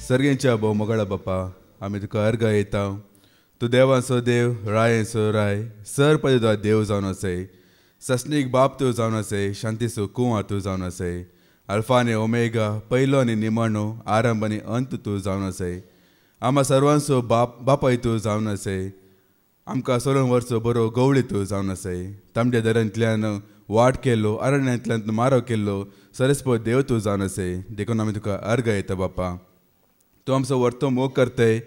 सर्गेंच्या भोवमोगाळा बापा आमी तुका अर्घ येता तूं देवाचो देव रायेचो राय सर पदेदा देव जावन आसय सस्नीक बाप तूं जावन आसय शांतीचो कुंवा तूं जावन आसय अल्फा आनी ओमेगा पयलो आनी निमाणो आरंभ आनी अंत तूं जावन आसय आम्हा सर्वांचो बापाय तूं जावन आसय आमकां सोलून वर्सो बरो गवळी तूं जावन आसय तांबड्या दर्यांतल्यान वाट केल्लो अरण्यांतल्यान मारो केल्लो सरस्पत देव तूं जावन आसय देखून आमी तुका अर्घ येता बापा तूं आमचो वर्तो मोग करतय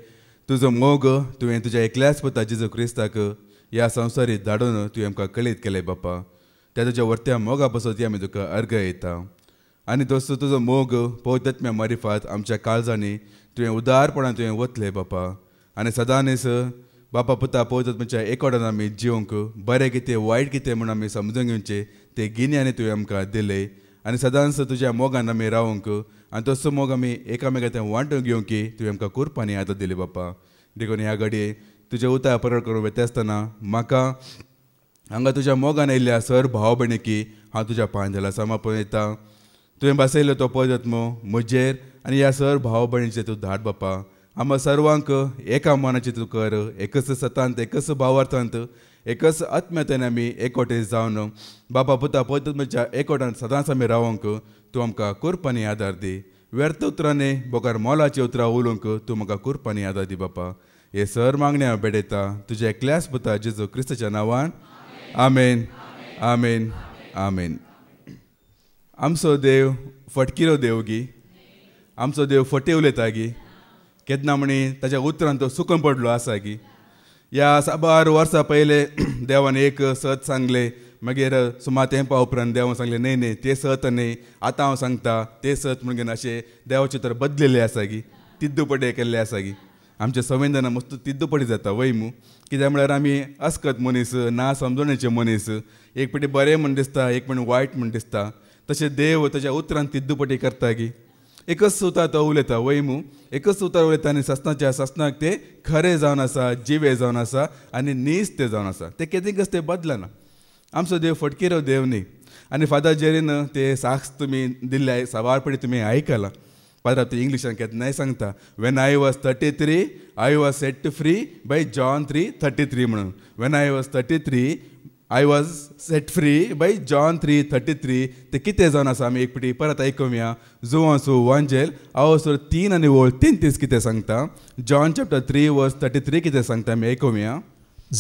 तुजो मोग तुवें तुज्या एकल्याच पुता जेजू क्रिस्ताक ह्या संवसारीत धाडून तुवें आमकां कळीत केलें बापा त्या तुज्या वर्त्या मोगा पासून ती आमी तुका अर्घ येता आनी तसो तुजो मोग पवित्रात्म्या मारिफात आमच्या काळजांनी तुवें उदारपणान तुवें वतलें बापा आनी सदांच बापा पुता पवित्रात्म्याच्या एकोडान आमी जिवंक बरें कितें वायट कितें म्हूण आमी समजून घेवचें ते गिन्यानी तुवें आमकां दिलें आनी सदांच तुज्या मोगान आमी रावंक आनी तसो मोग आमी एकामेकांत वांटून घेवंक तुवें आमकां कुरपांनी आदार दिली बापा देखून ह्या घडये तुजें उतर परड करून वता आसतना म्हाका हांगा तुज्या मोगान आयिल्ल्या सर भाव भयणीकी हांव तुज्या पांयदेला समर्पण येता तुवें बसयलो तो पवित्रात्मो म्हजेर आनी ह्या सर भाव भयणीचेर तूं धाड बापा आम्हा सर्वांक एका मनाची तूं कर एकच सतांत एकच भावार्थांत एकच आत्म्यातेन आमी एकवटे जावन बापा पुता पवित्रात्म्याच्या एकवटान सदांच आमी रावंक तूं आमकां कुरपांनी आदार दी व्यर्थ उतरांनी बोकार मोलाची उतरां उलोवंक तूं म्हाका कुरपांनी आदार दी बापा हे सर मागणें हांव बेडयता तुज्या एकल्याच पुता जेजू क्रिस्ताच्या नांवान आमेन आमेन आमेन आमचो देव फटकिरो देव गी आमचो देव फटे उलयता गी केन्ना म्हणी ताच्या उतरान तो सुकून पडलो आसा गी ह्या साबार वर्सां पयले देवान एक सत सांगले मागीर सुमार तेंपा उपरांत देवान सांगलें न्ही न्ही ते सत न्ही आतां हांव सांगता ते सत म्हणून अशें देवाचे तर बदलेले आसा गी तिद्दूपडी केल्ले आसा गी आमच्या संविधानान मस्त तिद्दूपडी जाता वैमू कित्याक म्हळ्यार आमी अस्कत मनीस ना समजणेचे मनीस एक फावटी बरें म्हण दिसता एक फावटी वायट म्हण दिसता तशें देव ताच्या उतरान तिद्दूपडी करता गी एकच सुतार तो उलयता वैमू एकच सुतार उलयता आनी सस्नाच्या सस्नाक ते खरें जावन आसा जिवे जावन आसा आनी नीस ते जावन आसा ते केदींकच ते बदलना आमचो देव फटकिरो देव न्ही आनी फादर जेरीन ते साक्ष तुमी दिल्ले सवारपडी तुमी आयकलां फादर ते इंग्लिशान केन्नाय सांगता when I was 33 I was set free bye John 3:33 म्हणून when I was 33 I was set free bye John 3:33 ते कितें जावन आसा आमी एक फावटी परत आयकुया जुवांचो वांजेल आवसर 3 आनी वोळ 33 कितें सांगता जॉन चॅप्टर 3 वर्स 33 कितें सांगता आमी आयकुया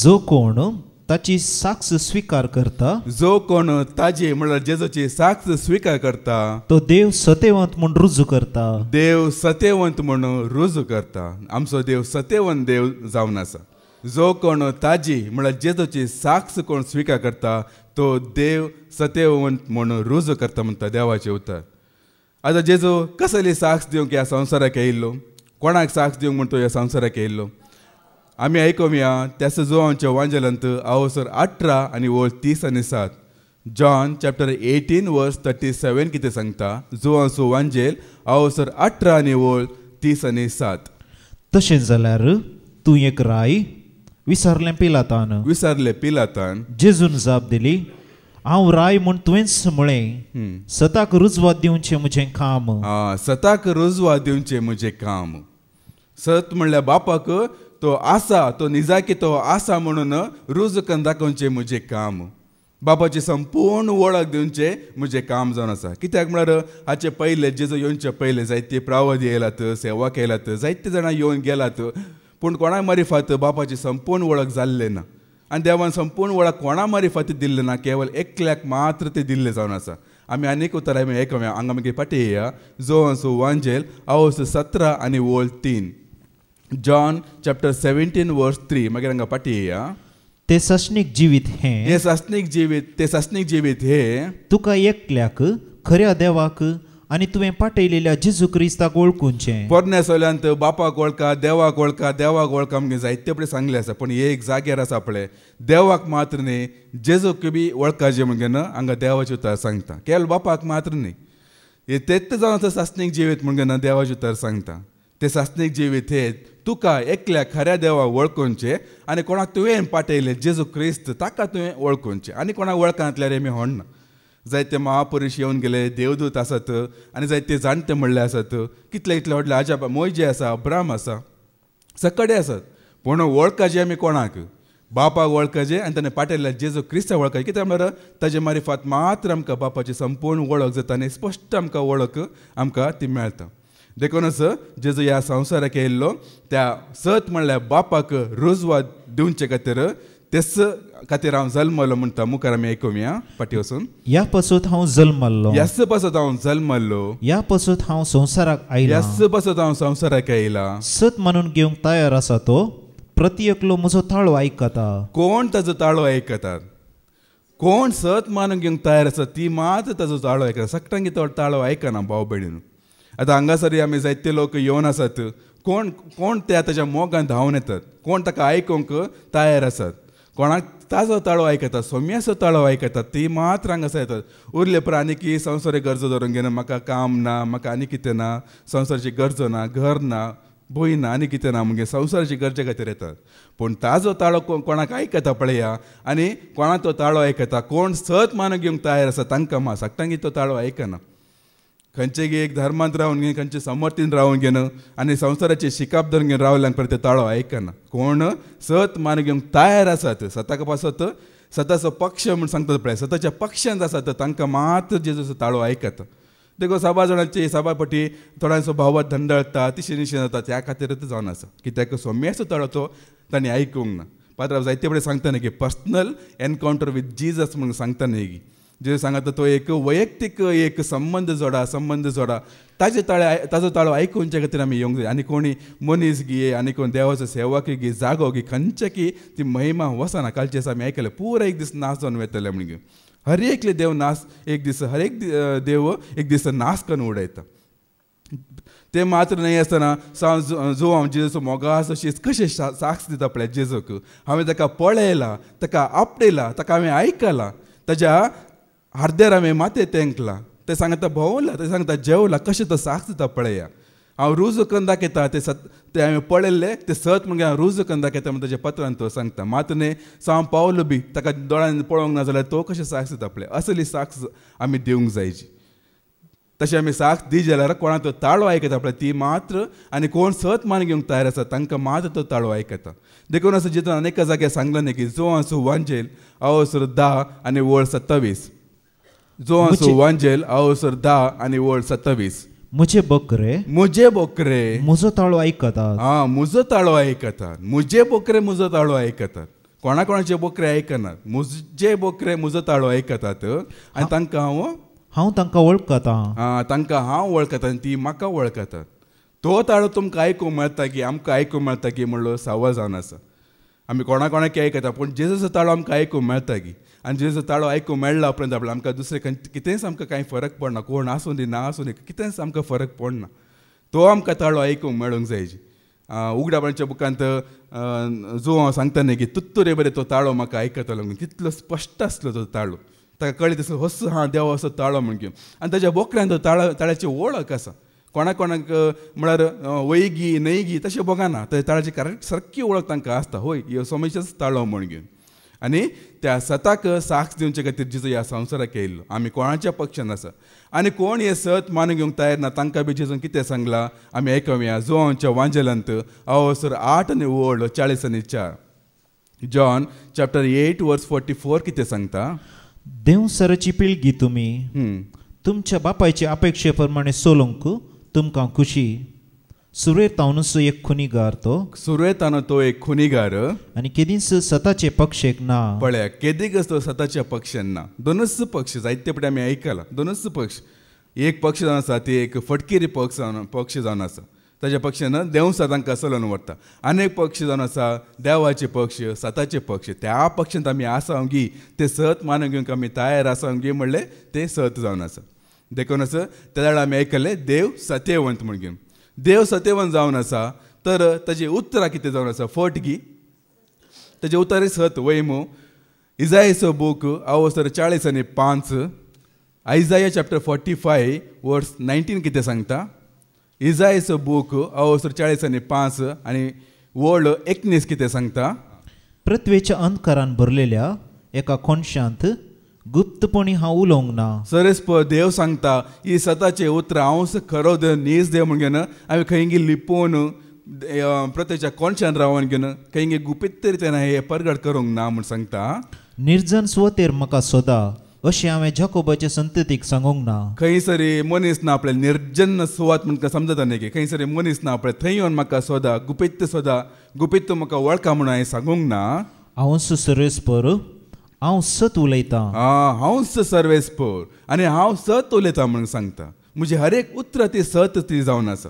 जो कोण ताची साक्ष स्वीकार करता जो कोण ताजी म्हळ्यार जेजूची साक्ष स्वीकार करता तो देव सत्यवंत म्हूण रुजू करता देव सत्यवंत म्हणून रुजू करता आमचो देव सत्यवंत देव जावन आसा जो कोण ताजी म्हळ्यार जेजूची साक्ष कोण स्वीकार करता तो देव सत्यवंत म्हणून रुजू करता म्हणटा देवाचें उतर आतां जेजू कसली साक्ष दिवंक ह्या संवसाराक येयल्लो कोणाक साक्ष दिवंक म्हण तो ह्या संवसाराक येयल्लो आमी आयकुया त्याच जुवांच्या वांजेलांत आवसर 18 आनी वोळ 30 आनी 7 जॉन चॅप्टर 18 वर्स 37 कितें सांगता जुवांचो वांजेल आवसर 18 आनी वोळ 30 आनी 7 तशें जाल्यार तूं एक राय विचारले पिलातान जेजून जाप दिली हांव राय म्हूण तुवेंच म्हळें सताक रुजवात दिवचें म्हजें काम सताक रुजवात दिवचें म्हजें काम सत म्हणल्यार बापाक तो आसा तो निजाकी तो आसा म्हणून रुजू करून दाखोवचें म्हजें काम बापाची संपूर्ण वळख दिवचें म्हजें काम जावन आसा कित्याक म्हळ्यार हाचे पयले जेजू येवचे पयले जायते प्रावद येयलात सेवा केल्यात जायते जाणां येवन गेलात पूण कोणा मारिफात बापाची संपूर्ण वळख जाल्ले ना आनी देवान संपूर्ण वळख कोणा मारिफात दिल्ले ना केवळ एकल्याक मात्र ते दिल्ले जावन आसा आमी आनीक उतर आमी आयकुया हांगा मागीर पाटयया जोवांचो वांजेल आवस 17 आनी वोळ 3 जॉन चॅप्टर 17 वर्स 3 मागीर हांगा पाटयया ते सस्नीक जिवीत हे सस्नीक जिवीत हे तुका एकल्याक खऱ्या देवाक आनी तुवें पाटयलेल्या जेजू क्रिस्ताक वळखुचें पोरण्या सोल्यांत बापाक वळखा देवाक वळखा आमगे जायते पडे सांगले आसा पूण एक जाग्यार आसा पळय देवाक मात्र न्ही जेजूक बी वळखाचें म्हणून हांगा देवाचें उतर सांगता केवळ बापाक मात्र न्ही तेच जावन आसा सस्नीक जिवीत म्हणून देवाचें उतर सांगता ते सस्नीक जिवीत हे तुका एकल्या खऱ्या देवाक वळखुचें आनी कोणाक तुवें पाटयलें जेजू क्रिस्त ताका तुवें वळखुचें आनी कोणाक वळखनातल्यार आमी व्हडना जायते महापुरुश येवन गेले, देवदूत आसात आनी जायते जाणटे म्हणले आसात, कितले कितले व्हडले आजाप, मोयजे आसा, अब्राम आसा, सकडे आसात. पूण वळखाचे आमी कोणाक? बापाक वळखाचे आनी ताणें पाठयल्ल्या जेजू क्रिस्ताक वळखाचे. कित्याक म्हळ्यार ताजे मारिफात मात्र आमकां बापाची संपूर्ण वळख जाता आनी स्पश्ट आमकां वळख आमकां ती मेळटा. देखूनच जेजू ह्या संवसाराक येयल्लो त्या सत म्हणल्यार बापाक रुजवात दिवचे खातीर, तेच खातीर हांव जल्मलो म्हणटा. मुखार आमी आयकुया पाटी वचून. ह्या पासून हांव जल्मल्लो, ह्याच पासून हांव जल्मल्लो, ह्या पासून हांव संवसाराक आयला, ह्याच पासून हांव संवसाराक येयला. सत मानून घेवंक तयार आसा तो प्रति एकलो म्हजो ताळो आयकता. कोण ताजो ताळो आयकतात? कोण सत मानून घेवंक तयार आसा ती मात ताजो ताळो आयकता. सकटांगी तो ताळो आयकना भाव भयणीन. आतां हांगासर आमी जायते लोक येवन आसात, कोण कोण त्या ताच्या मोगान धांवन येतात, कोण ताका आयकूंक तयार आसात. कोणाक ताजो ताळो आयकता, सोम्याचो ताळो आयकता ती मात्र हांगासर येतात. उरले पर आनी संवसारीक गरजो धरून घेना, म्हाका काम ना, म्हाका आनी कितें ना, संवसाराची गरजो ना, घर ना, भंय ना, आनी कितें ना, म्हणजे संवसाराची गरजे खातीर येतात. पूण ताजो ताळो कोणाक आयकता पळया, आनी कोणाक तो ताळो आयकता, कोण सत मानून घेवंक तयार आसा तांकां सकटांगी तो ताळो आयकना. खंयचे एक धर्मांत रावन घेन, खंयचे समर्थीन रावन घेन आनी संवसाराची शिकाप धरून घेवन रावल्यांक परत ते ताळो आयकना. कोण सत मानून घेवंक तयार आसात, सताक पासत सताचो पक्ष म्हूण सांगतात पळय, सताच्या पक्षांत आसात तांकां मात्र जेजूचो ताळो आयकता. देखो सभा जाणांची सभापटी थोड्यांचो भावात धंदळटा, तिशेनिशेन जाता, त्या खातीरच जावन आसा. कित्याक सोम्याचो ताळो तो तांणी आयकूंक ना. पात्रांव जायते कडेन सांगता न्ही की पर्सनल एनकावंटर विथ जीजस म्हणून सांगता न्ही की जेजू सांगता तो एक वैयक्तीक एक संबंध जोडा. ताजो ताळो आयकूनचे खातीर आमी येवंक जाय. आनी कोणी मनीस घे, आनी कोण देवाचो सेवक घे, जागो घे, खंयचे की ती महिमा वचना. कालचे दिसा आमी आयकलें पुरो एक दीस नाश जावन वयतले म्हणून. हर एकले देव नाश एक दीस, हर एक देव एक दीस नाश करून उडयता. ते मात्र न्हय आसतना जो हांव जेजूचो मोगाचो शीस कशें साक्ष दिता पळय जेजूक, हांवें ताका पळयला, ताका आपटयला, ताका हांवें आयकलां, ताच्या हार्द्यार हांवें माते तेंकला, ते सांगता भोंवला, ते सांगता जेवला, कशें तो साक्ष दिता पळया. हांव रुजू करून दाखयता, ते हांवें पळयल्ले ते सत म्हणजे हांव रुजू करून दाखयता म्हण ताच्या पत्रांत तो सांगता. मात न्हय सांग पावलो बी ताका दोळ्यान पळोवंक ना जाल्यार तो कशें साक्ष दिता पळय. असली साक्ष आमी दिवंक जायची. तशें आमी साक्ष दी जाल्यार कोणाक तो ताळो आयकता पळय ती मात्र, आनी कोण सत मान घेवंक तयार आसा तांकां मात्र तो ताळो आयकता. देखून असो जितून अनेक जाग्यार सांगलां न्ही की जो आसूं वांजेल अवसर 10 आनी वळ 27. जो आसूं वांजेल अवसर 10 आनी वळ 27. मुझे बोकरे म्हजो ताळो आयकतात. म्हजो ताळो आयकतात. मुझे बोकरे म्हजो ताळो आयकतात. कोणाचे बोकरे आयकनात. मुझे बोकरे म्हजो ताळो आयकतात आनी तांकां हांव तांकां वळखता. तांकां हांव वळखता आनी ती म्हाका वळखतात. तो ताळो तुमकां आयकूंक मेळटा की आमकां आयकूंक मेळटा की म्हणलो सवाल जावन आसा. आमी कोणाक आयकता पूण जेजूचो ताळो आमकां आयकूंक मेळटा की, आनी जेजूचो ताळो आयकूंक मेळ्ळा उपरांत आमकां दुसरें कितेंच आमकां कांय फरक पडना. कोण आसूं दी ना आसूं दी कितेंच आमकां फरक पडना. तो आमकां ताळो आयकूंक मेळूंक जाय. उगडापणाच्या बुकांत जो हांव सांगता न्ही की तुत्तुरे बरें तो ताळो म्हाका आयकतलो म्हणून, कितलो स्पश्ट आसलो तो ताळो. ताका कळ्ळें तसो हस देव असो ताळो म्हण घेवन. आनी ताच्या बोकऱ्यान तो ताळ्याची वळख आसा. कोणाक म्हळ्यार वैगी न्हयगी तशें बघना. ताळ्याची सारकी वळख तांकां आसता. होय ह्यो सोमेचोच ताळो म्हण घेवन. आनी त्या सताक साक्ष दिवचे खातीर जेजू ह्या संवसाराक येयल्लो. आमी कोणाच्या पक्षान आसा आनी कोण हे सत मानून घेवंक तयार ना तांकां बी जेजून कितें सांगलां आमी आयकुया. जोहांच्या वांजेलांत अवसर 8 आनी वळ 40 आनी 4. जॉन चॅप्टर 8 वर्स 44 कितें सांगता. देवसराची पिळगी तुमी तुमच्या बापायचे अपेक्षे प्रमाणे चलोवंक तुमकां खुशी. सुरवेतानूच एक खुनीगार तो एक खुनीगार आनी केदींच सताचे पक्षेक ना. पळया केदीकच तो सताच्या पक्षान ना. दोनच पक्ष जायते पडे आमी आयकला. दोनच पक्ष. एक पक्ष जावन आसा ती एक फटकेरी पक्ष जावन आसा. ताच्या पक्षान देवसा तांकां चलोवन व्हरता. आनीक पक्ष जावन आसा देवाचे पक्ष, सताचे पक्ष. त्या पक्षांत आमी आसा गी ते सत मानून घेवंक आमी तयार आसा गी म्हणलें ते सत जावन आसा. देखूनच त्या वेळार आमी आयकलें देव सत्यवंत म्हण घेवन. देव सत्यवंत जावन आसा तर ताजी उतरां कितें जावन आसा फट गी. ताजें उतर सत वयमू. इजायाचो बूक अवसर 40 आनी 5. आयजाया चॅप्टर 45 वर्स 19 कितें सांगता. इजायाचो बूक अवसर 40 आनी 5 आनी वळ 19 कितें सांगता. पृथ्वेच्या अंधकारान भरलेल्या एका कोनशांत गुप्तपणी हांव उलोवंक ना. सरेस्पर देव सांगता ही सताचे उतर हांव खरो देव नीज देव म्हणून घेवन हांवें खंय लिपोवन प्रत्येच्या कोणशान रावन घेवन खंय गुपीत तरी तेन्ना हे परगट करूंक ना म्हूण सांगता. निर्जन सुवातेर म्हाका सोदा अशें हांवें जाकोबाचे संततीक सांगूंक ना. खंय सरी मनीस ना आपले निर्जन सुवात म्हणून समजता न्ही की खंय सरी मनीस ना आपले थंय येवन म्हाका सोदा गुपीत म्हाका वळखा म्हणून हांवें सांगूंक ना. हांव सर्वेस्पर हांव सत उलयतां. हांव सर्वेस्पर आनी हांव सत उलयतां म्हणून सांगता. म्हजी हर एक उतर ती सत ती जावन आसा.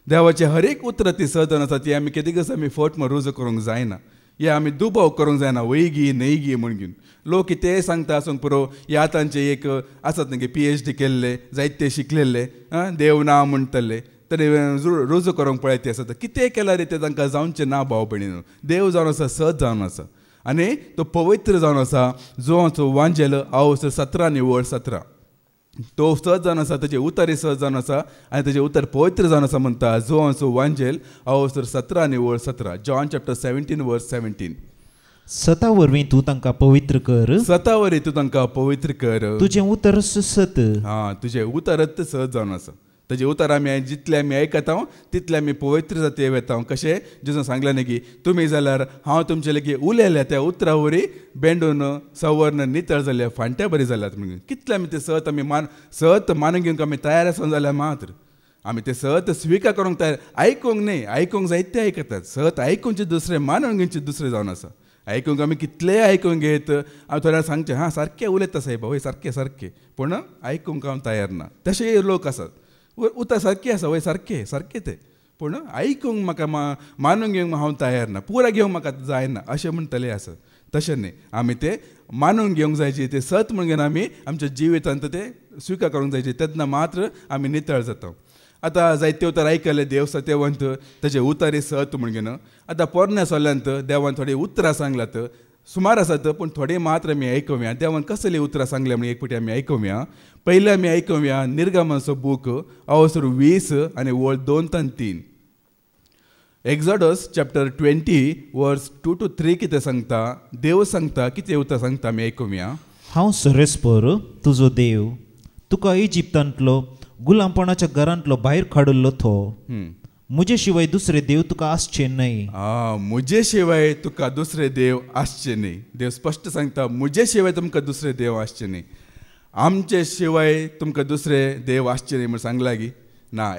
देवाची हर एक उतर ती सत जावन आसा. ती आमी केदीच आमी फोट म्हूण रुजू करूंक जायना. हे आमी दुबाव करूंक जायना वैगी न्हयगी म्हणून घेवन. लोक कितेंय सांगता आसूंक पुरो हे आतांचे एक आसात न्ही PhD केल्ले जायते शिकलेले देव ना म्हणटले तरी रुजू करूंक पळय ते आसा कितें केल्यार ते तांकां जावचें ना भाव भयणीनो. देव जावन आसा सत जावन आसा आनी तो पवित्र जावन आसा. जो वांजेल हांव 17 निवळ 17 तो सत जावन आसा. ताचे उतर सत जावन आसा आनी ताचे उतर पवित्र जावन आसा म्हणटा. जो वांजेल हांव 17 निवळ 17 जॉन चॅप्टर 17 वर्स 17. सता वरवीं तूं तांकां पवित्र कर. सता वरवीं तूं तांकां पवित्र कर. तुजें उतर सत. तुजें उतरच सत जावन आसा. ताजे उतर आमी जितले आमी आयकता तितले आमी पवित्र जाते वेता. कशें जेजून सांगलें न्ही की तुमी जाल्यार हांव तुमचे लेगी उलयल्या त्या उतरा वरी बेंडून सवर्ण नितळ जाल्या फांट्या बरी जाल्यात म्हणून. कितले आमी ते सत आमी सत मानून घेवंक आमी तयार आसून जाल्यार मात्र आमी ते सत स्विकार करूंक तयार. आयकूंक न्ही आयकूंक जायते आयकतात. सत आयकूंचे दुसरे मानून घेवचे दुसरे जावन आसा. आयकूंक आमी कितलेय आयकूंक घेत हांव थोड्या सांगचें सारकें उलयता सायबा वय सारकें पूण आयकूंक हांव तयार ना. तशें लोक आसात. उतर सारकें आसा वय सारकें तें पूण आयकूंक म्हाका मानून घेवंक हांव तयार ना. पुरा घेवंक म्हाका जायना अशें म्हणटलें आसत. तशें न्ही आमी ते मानून घेवंक जायची ते सत म्हणून आमी आमच्या जिवितांत ते स्विकार करूंक जायचे. तेन्ना मात्र आमी नितळ जाता. आतां जायते उतर आयकले देव सत्यवंत ताचे उतर सत म्हणून आतां पोरण्या सोल्यांत देवान थोडी उतरां सांगलात सुमार आसात पूण थोडी मात्र आमी आयकुया. देवान कसली उतरां सांगल्या म्हणून एक फावटी आमी आयकुया. पयलें आमी आयकुया निर्गमाचो बूक अवसर 20 आनी वळ 2 ते 3. एक्झोडस चॅप्टर 20 वर्स 2 to 3 कितें सांगता देव सांगता कितें उतर सांगता आमी आयकुया. हांव सर्वेस्पर तुजो देव तुका इजिप्तांतलो गुलामपणाच्या घरांतलो भायर काडलो तो. मुजे शिवाय दुसरे देव तुका आसचे न्हय. मुजे शिवाय तुका दुसरे देव आसचे न्हय. देव स्पश्ट सांगता मुजे शिवाय तुमकां दुसरे देव आसचे न्हय. आमचे शिवाय तुमकां दुसरे देव आसचे न्हय म्हूण सांगला गी ना.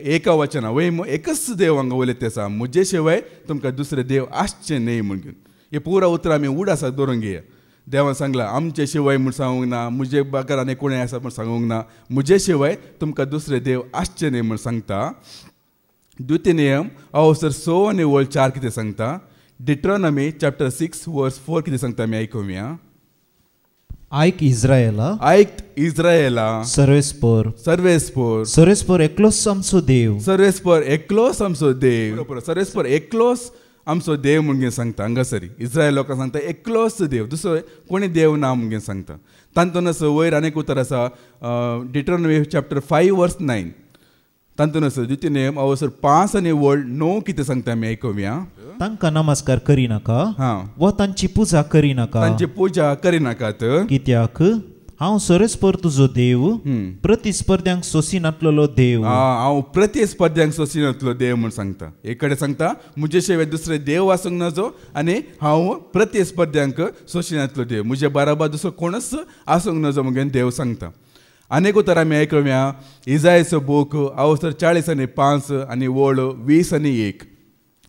एका वचना वय एकच देव हांगा उलयता आसा मुजे शिवाय तुमकां दुसरे देव आसचे न्हय म्हूण घेवन. हे पुरा उतर आमी उड आसा दवरूंक घेया. देवान सांगला आमचे शिवाय म्हूण सांगूंक ना. मुजे बाकार आनी कोणें आसा म्हूण सांगूंक ना. मुजे शिवाय तुमकां दुसरे देव आसचे न्हय म्हूण सांगता. द्वितीय नियम अवसर 6 आनी वळ 4 कितें सांगता. डिट्रोनॉमी चॅप्टर 6 वर्स 4 कितें सांगता आमी आयकुया. ऐक इस्रायेला सर्वेस्पर एकलोच आमचो देव. सर्वेस्पर एकलोच आमचो देव. सर्वेस्पर एकलोच आमचो देव म्हणून सांगता. हांगासरी इस्रायल लोकांक सांगता एकलोच देव दुसरो कोणी देव ना म्हणून सांगता. तातूंत वयर आनीक उतर आसा डिट्रोनॉमी चॅप्टर 5 वर्स 9. तातूंत द्वितीय नियम अवसर 5 आनी वळ 9 कितें सांगता आमी आयकुया. तांकां नमस्कार करिनाका वा तांची पुजा करिनाकात. कित्याक हांव सर्वेस्पर तुजो देव प्रतिस्पर्ध्यांक सोंसी नातलो देव. हांव प्रतिस्पर्ध्यांक सोंसी नातलो देव म्हूण सांगता. एक कडेन सांगता मुजे शिवाय दुसरे देव आसूंक नजो आनी हांव प्रतिस्पर्ध्यांक सोंसी नातलो देव. मुजे बाराबर दुसरो कोणच आसूंक नजो म्हणून देव सांगता. अनेक उतर आमी आयकुया इजायाचो बूक अवसर 40 आनी 5 आनी वळ 20 आनी 1.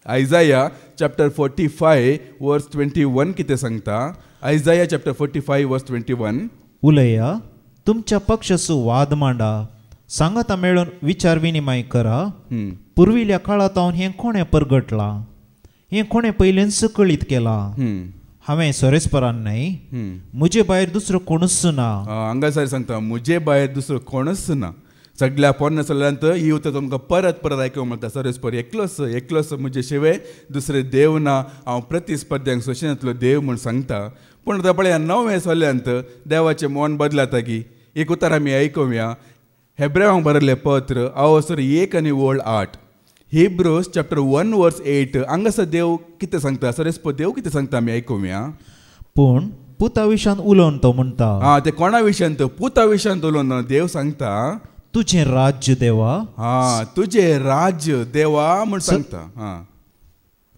आयजाया चॅप्टर 45 वर्स 21 कितें सांगता. आयजाया चॅप्टर 45 वर्स 21. उलया तुमच्या पक्षाचो वाद मांडा सांगाता मेळून विचार विनिमय करा. पुर्विल्या काळात हांव हें कोणें परगटला हें कोणें पयलेंच कळीत केला. हांवें सर्वेस्परान न्हय मुजे भायर दुसरो कोणूच ना. हांगासर सांगता मुजे भायर दुसरो कोणूच ना. सगळ्या पोरण्या चल्यांत ही उतर तुमकां परत आयकूंक मेळटा. सर्वेस्पर एकलोच मुजे शिवाय दुसरे देव ना. हांव प्रतिस्पर्ध्यांक सोंसी नातलो देव म्हूण सांगता. पूण आतां पळय नवे चल्यांत देवाचें मन बदलाता की एक उतर आमी आयकुया. हेब्रेवांक बरयल्लें पत्र अवसर 1 आनी वळ 8. हिब्रूज चॅप्टर 1 वर्स 8. हांगासर देव कितें सांगता सर्वेस्पर देव कितें सांगता आमी आयकुया. पूण पुता विशान उलोवन तो म्हणटा ते कोणा विशयान तो पुता विशयान उलोवन देव सांगता तुझे राज्य देवा तुझे राज्य देवा म्हण सांगता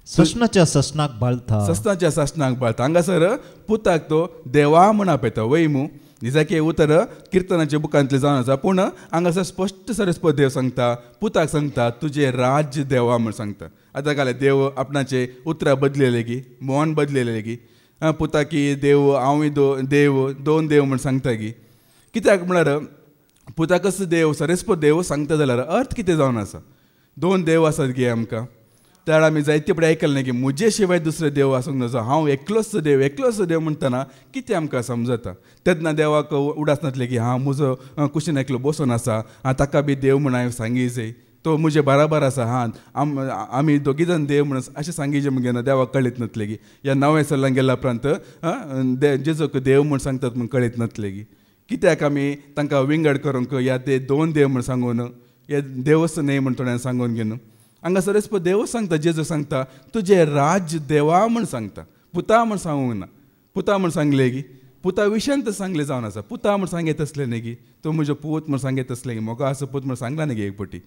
ससनाच्या ससनाक बाळता ससनाच्या ससनाक बाळता हांगासर पुताक तो देवा म्हण आपयता वैमू निजाके उतर किर्तनाच्या बुकांतले जावन आसा पूण हांगासर स्पश्ट सरस्पत देव सांगता पुताक सांगता तुझे राज्य देवा म्हण सांगता आतां काले देव आपणाचे उतरां बदलेले की मोहन बदलेले की पुता की देव हांव देव दोन देव म्हण सांगता की कित्याक म्हळ्यार पुताकच देव सरस्पत देव सांगता जाल्यार अर्थ कितें जावन आसा दोन देव आसात गे आमकां त्या आमी जायते फुडें आयकलें न्ही की म्हजे शिवाय दुसरे देव आसूंक नजो हांव एकलोच देव म्हणटना कितें आमकां समजता तेन्ना देवाक उडास नासलें की हांव म्हजो कुशीन एकलो बसून आसा ताका बी देव म्हण हांवें सांगिचें तो म्हजे बराबर आसा आमी दोगी जाण देव म्हणून अशें सांगिचें म्हगेन देवाक कळीत नासलें की ह्या नव्या सल्लां गेल्या उपरांत जेजूक देव म्हूण सांगतात म्हूण कळीत नासलें की कित्याक आमी तांकां विंगड करूंक या ते दोन देव म्हूण सांगून हे देवच न्हय म्हूण थोड्यान सांगून घेवन हांगासर देवच सांगता जेजू सांगता तुजें राज्य देवा म्हूण सांगता पुता म्हूण सांगूंक ना पुता म्हूण सांगलें की पुता विशयान तर सांगलें जावन आसा पुता म्हूण सांगीत आसलें न्ही की तो म्हजो पूत म्हूण सांगीत आसलें की म्हाका असो पूत म्हूण सांगला न्ही एक पटी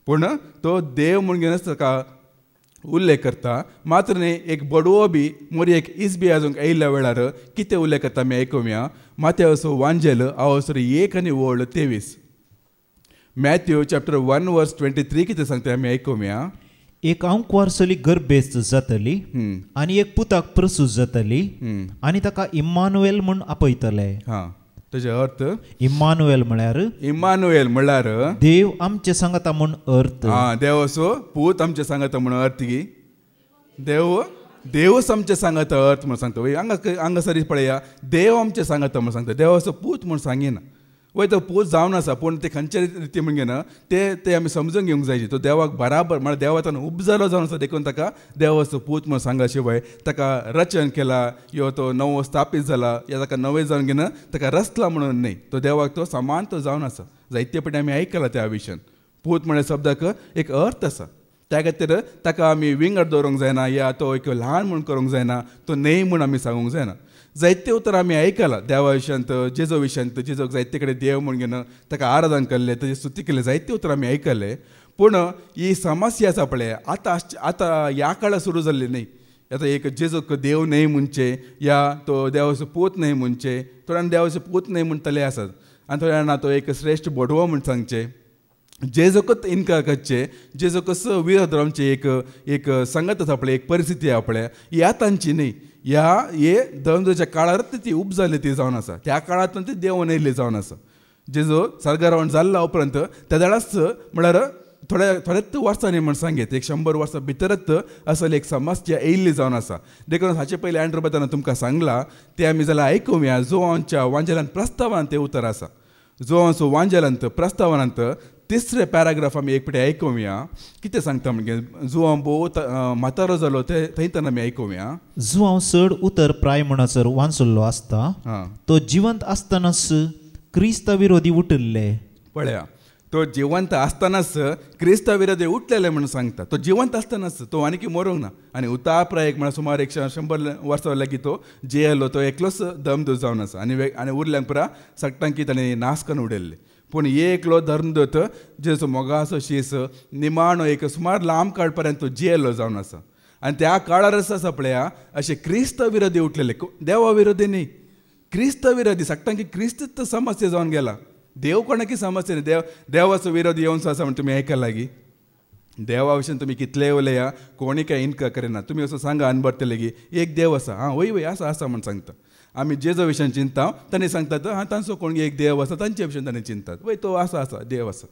पूण तो देव म्हूण घेवन ताका उल्लेख करता मात्र न्ही एक बडवो बी मोरयेक इस बी आजून येयल्या वेळार कितें उल्लेख करता आमी आयकुया माथेवचो वांजेल अवसर 1 आनी 23 मॅथ्यू चॅप्टर 1 वर्स 23 कितें सांगता आमी आयकुया एक आंक वर्सली गर्भेस्त जातली आनी एक पुताक प्रसूत जातली आनी ताका इम्मानुएल म्हूण आपयतले ताजे अर्थ इम्मानुएल म्हळ्यार देव आमचे सांगता म्हूण अर्थ देवाचो पूत आमचे सांगता म्हूण अर्थ की देवच आमचे सांगता अर्थ म्हूण सांगता हांगासर पळया देव आमचे सांगता म्हूण सांगता देवाचो पूत म्हूण सांगिना वय तो पूत जावन आसा पूण ते खंयचे रिती म्हणजे ना ते आमी समजून घेवंक जाय तो देवाक बराबर म्हळ्यार देवातान उपजालो जावन आसा देखून ताका देवाचो पूत म्हूण सांगला शिवाय ताका रचन केला यो तो नवो स्थापीत जाला या ताका नवें जावन घेवन ताका रचला म्हणून न्हय तो देवाक तो समान तो जावन आसा जायते फावटी आमी आयकला त्या विशयान पूत म्हळ्यार शब्दाक एक अर्थ आसा त्या खातीर ताका आमी विंगड दवरूंक जायना या तो एक ल्हान म्हूण करूंक जायना तो न्हय म्हूण आमी सांगूंक जायना जायते उतर आमी आयकलां देवा विशयांत जेजो विशयांत जेजोक जायते कडेन देव म्हूण घेवन ताका आराधन केल्लें ताची स्तुती केली जायते उतर आमी आयकले पूण ही समस्या आसा पळय आतां ह्या काळार सुरू जाल्ली न्हय आतां एक जेजूक देव न्हय म्हणचे या तो देवाचो पूत न्हय म्हणचे थोड्यान देवाचो पूत न्हय म्हणटले आसात आनी थोड्यान तो एक श्रेश्ठ बडवो म्हूण सांगचे जेजूकच इन्कार करचे जेजूकच विरोध रावचे एक संगत आसा पळय एक परिस्थिती आसा पळय ही आतांची न्हय हे दंडोच्या काळार ती उपजाली ती जावन आसा त्या काळांतून ती देव नेल्ली जावन आसा जेजो सर्गारोहण जाल्ला उपरांत त्या वेळाच म्हळ्यार थोड्याच वर्सांनी म्हण सांगीत एक 100 वर्सां भितरच असली एक समस्या येयल्ली जावन आसा देखून हाचे पयलीं अँड्रू बेतान तुमकां सांगला ते आमी जाल्यार आयकुया जोआंच्या वांजेलांत प्रस्तावांत ते उतर आसा जोआंचो वांजेलांत प्रस्तावांत 3रे पॅराग्राफ आमी एक फावटी आयकुया कितें सांगता म्हणजे जुआंव भोव म्हातारो जालो ते थंयतन आमी आयकुया जुआंव चड उतर प्राय म्हणसर वांचल्लो आसता तो जिवंत आसतनाच क्रिस्त विरोधी उठिल्ले पळया तो जिवंत आसतनाच क्रिस्त विरोधी उठलेले म्हणून सांगता तो जिवंत आसतनाच तो आनीक मरूंक ना आनी उताप्राय म्हळ्यार सुमार 100 वर्सां लागीं तो जियेलो तो एकलोच दमदूत जावन आसा आनी उरल्यांक पुरा सट्टांकी ताणें नाश करून उडयल्ले पूण एकलो धर्मदूत जेचो मोगाचो शीस निमाणो एक सुमार लांब काळ पर्यंत तो जियेलो जावन आसा आनी त्या काळारच आसा पळया अशे क्रिस्त विरोधी उठलेले देवा विरोधी न्ही क्रिस्त विरोधी सट्टांकी क्रिस्त समस्या जावन गेला देव कोणाकी समस्या न्ही देवाचो विरोधी येवंचो आसा म्हण तुमी आयकला की देवा विशयान तुमी कितलेय उलया कोणी काय इन्कार करिना तुमी असो सांगा अनबरतले की एक देव आसा वय आसा म्हण सांगता आमी जेजो विशयान चिंता ताणें सांगतात तांचो कोण एक देव आसा तांचे विशयान ताणें चिंतात वय तो आसा देव आसा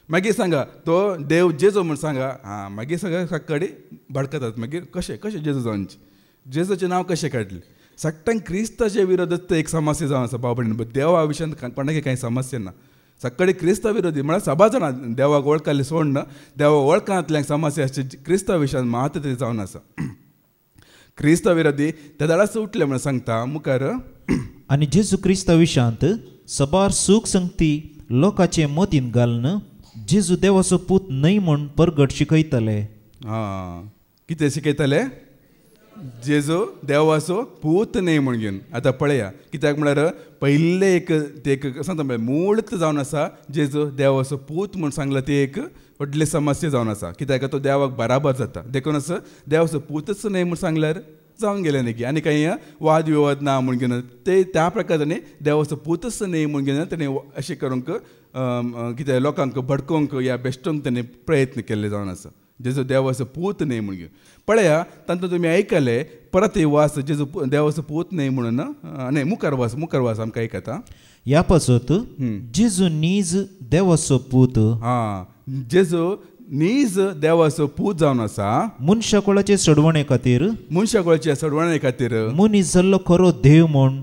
मागीर सांगा तो देव जेजो म्हण सांगा मागीर सगळे कडेन भडकतात मागीर कशें जेजो जावनचे जेजोचें नांव कशें काडलें सट्टांक क्रिस्ताचे विरोधच एक समस्या जावन आसा बाबडीन देवा विशयान कोणाक कांय समस्या ना सगळे क्रिस्ता विरोधी म्हळ्यार सभा जाणां देवाक वळखले सोड ना देवा वळखांतल्यांक समस्या आसची क्रिस्ता विशयान मात ते जावन आसा क्रिस्ता विरोधी त्या दाडाच उठले म्हण सांगता मुखार आनी जेजू क्रिस्ता विशयांत सबार सूख संगती लोकांचे मतीन घालन जेजू देवाचो पूत न्हय म्हूण परगट शिकयतले कितें शिकयतले जेजो देवाचो पूत न्हय म्हण घेवन आतां पळया कित्याक म्हळ्यार पयले एक ते एक सांगता म्हळ्यार मूळत जावन आसा जेजो देवाचो पूत म्हूण सांगला ती एक व्हडली समस्या जावन आसा कित्याक तो देवाक बराबर जाता देखून देवाचो पूतच न्हय म्हूण सांगल्यार जावन गेले न्ही आनी काही वाद विवाद ना म्हण घेवन ते त्या प्रकारांनी देवाचो पूतच न्हय म्हण घेवन ताणें अशें करूंक कितें लोकांक भडकोवंक या बेश्टोवंक ताणें प्रयत्न केल्ले जावन आसा जेजो देवाचो पूत न्हय म्हण घेवन पळया तांतूं तुमी आयकले परत वास जेजो देवाचो पूत न्हय म्हणून न्हय मुखार वास आमकां आयकता ह्या पासत जेजो नीज देवाचो पूत जेजो नीज देवाचो पूत जावन आसा मनशाकुळाचे सडवणे खातीर मनीस जाल्लो खरो देव म्हूण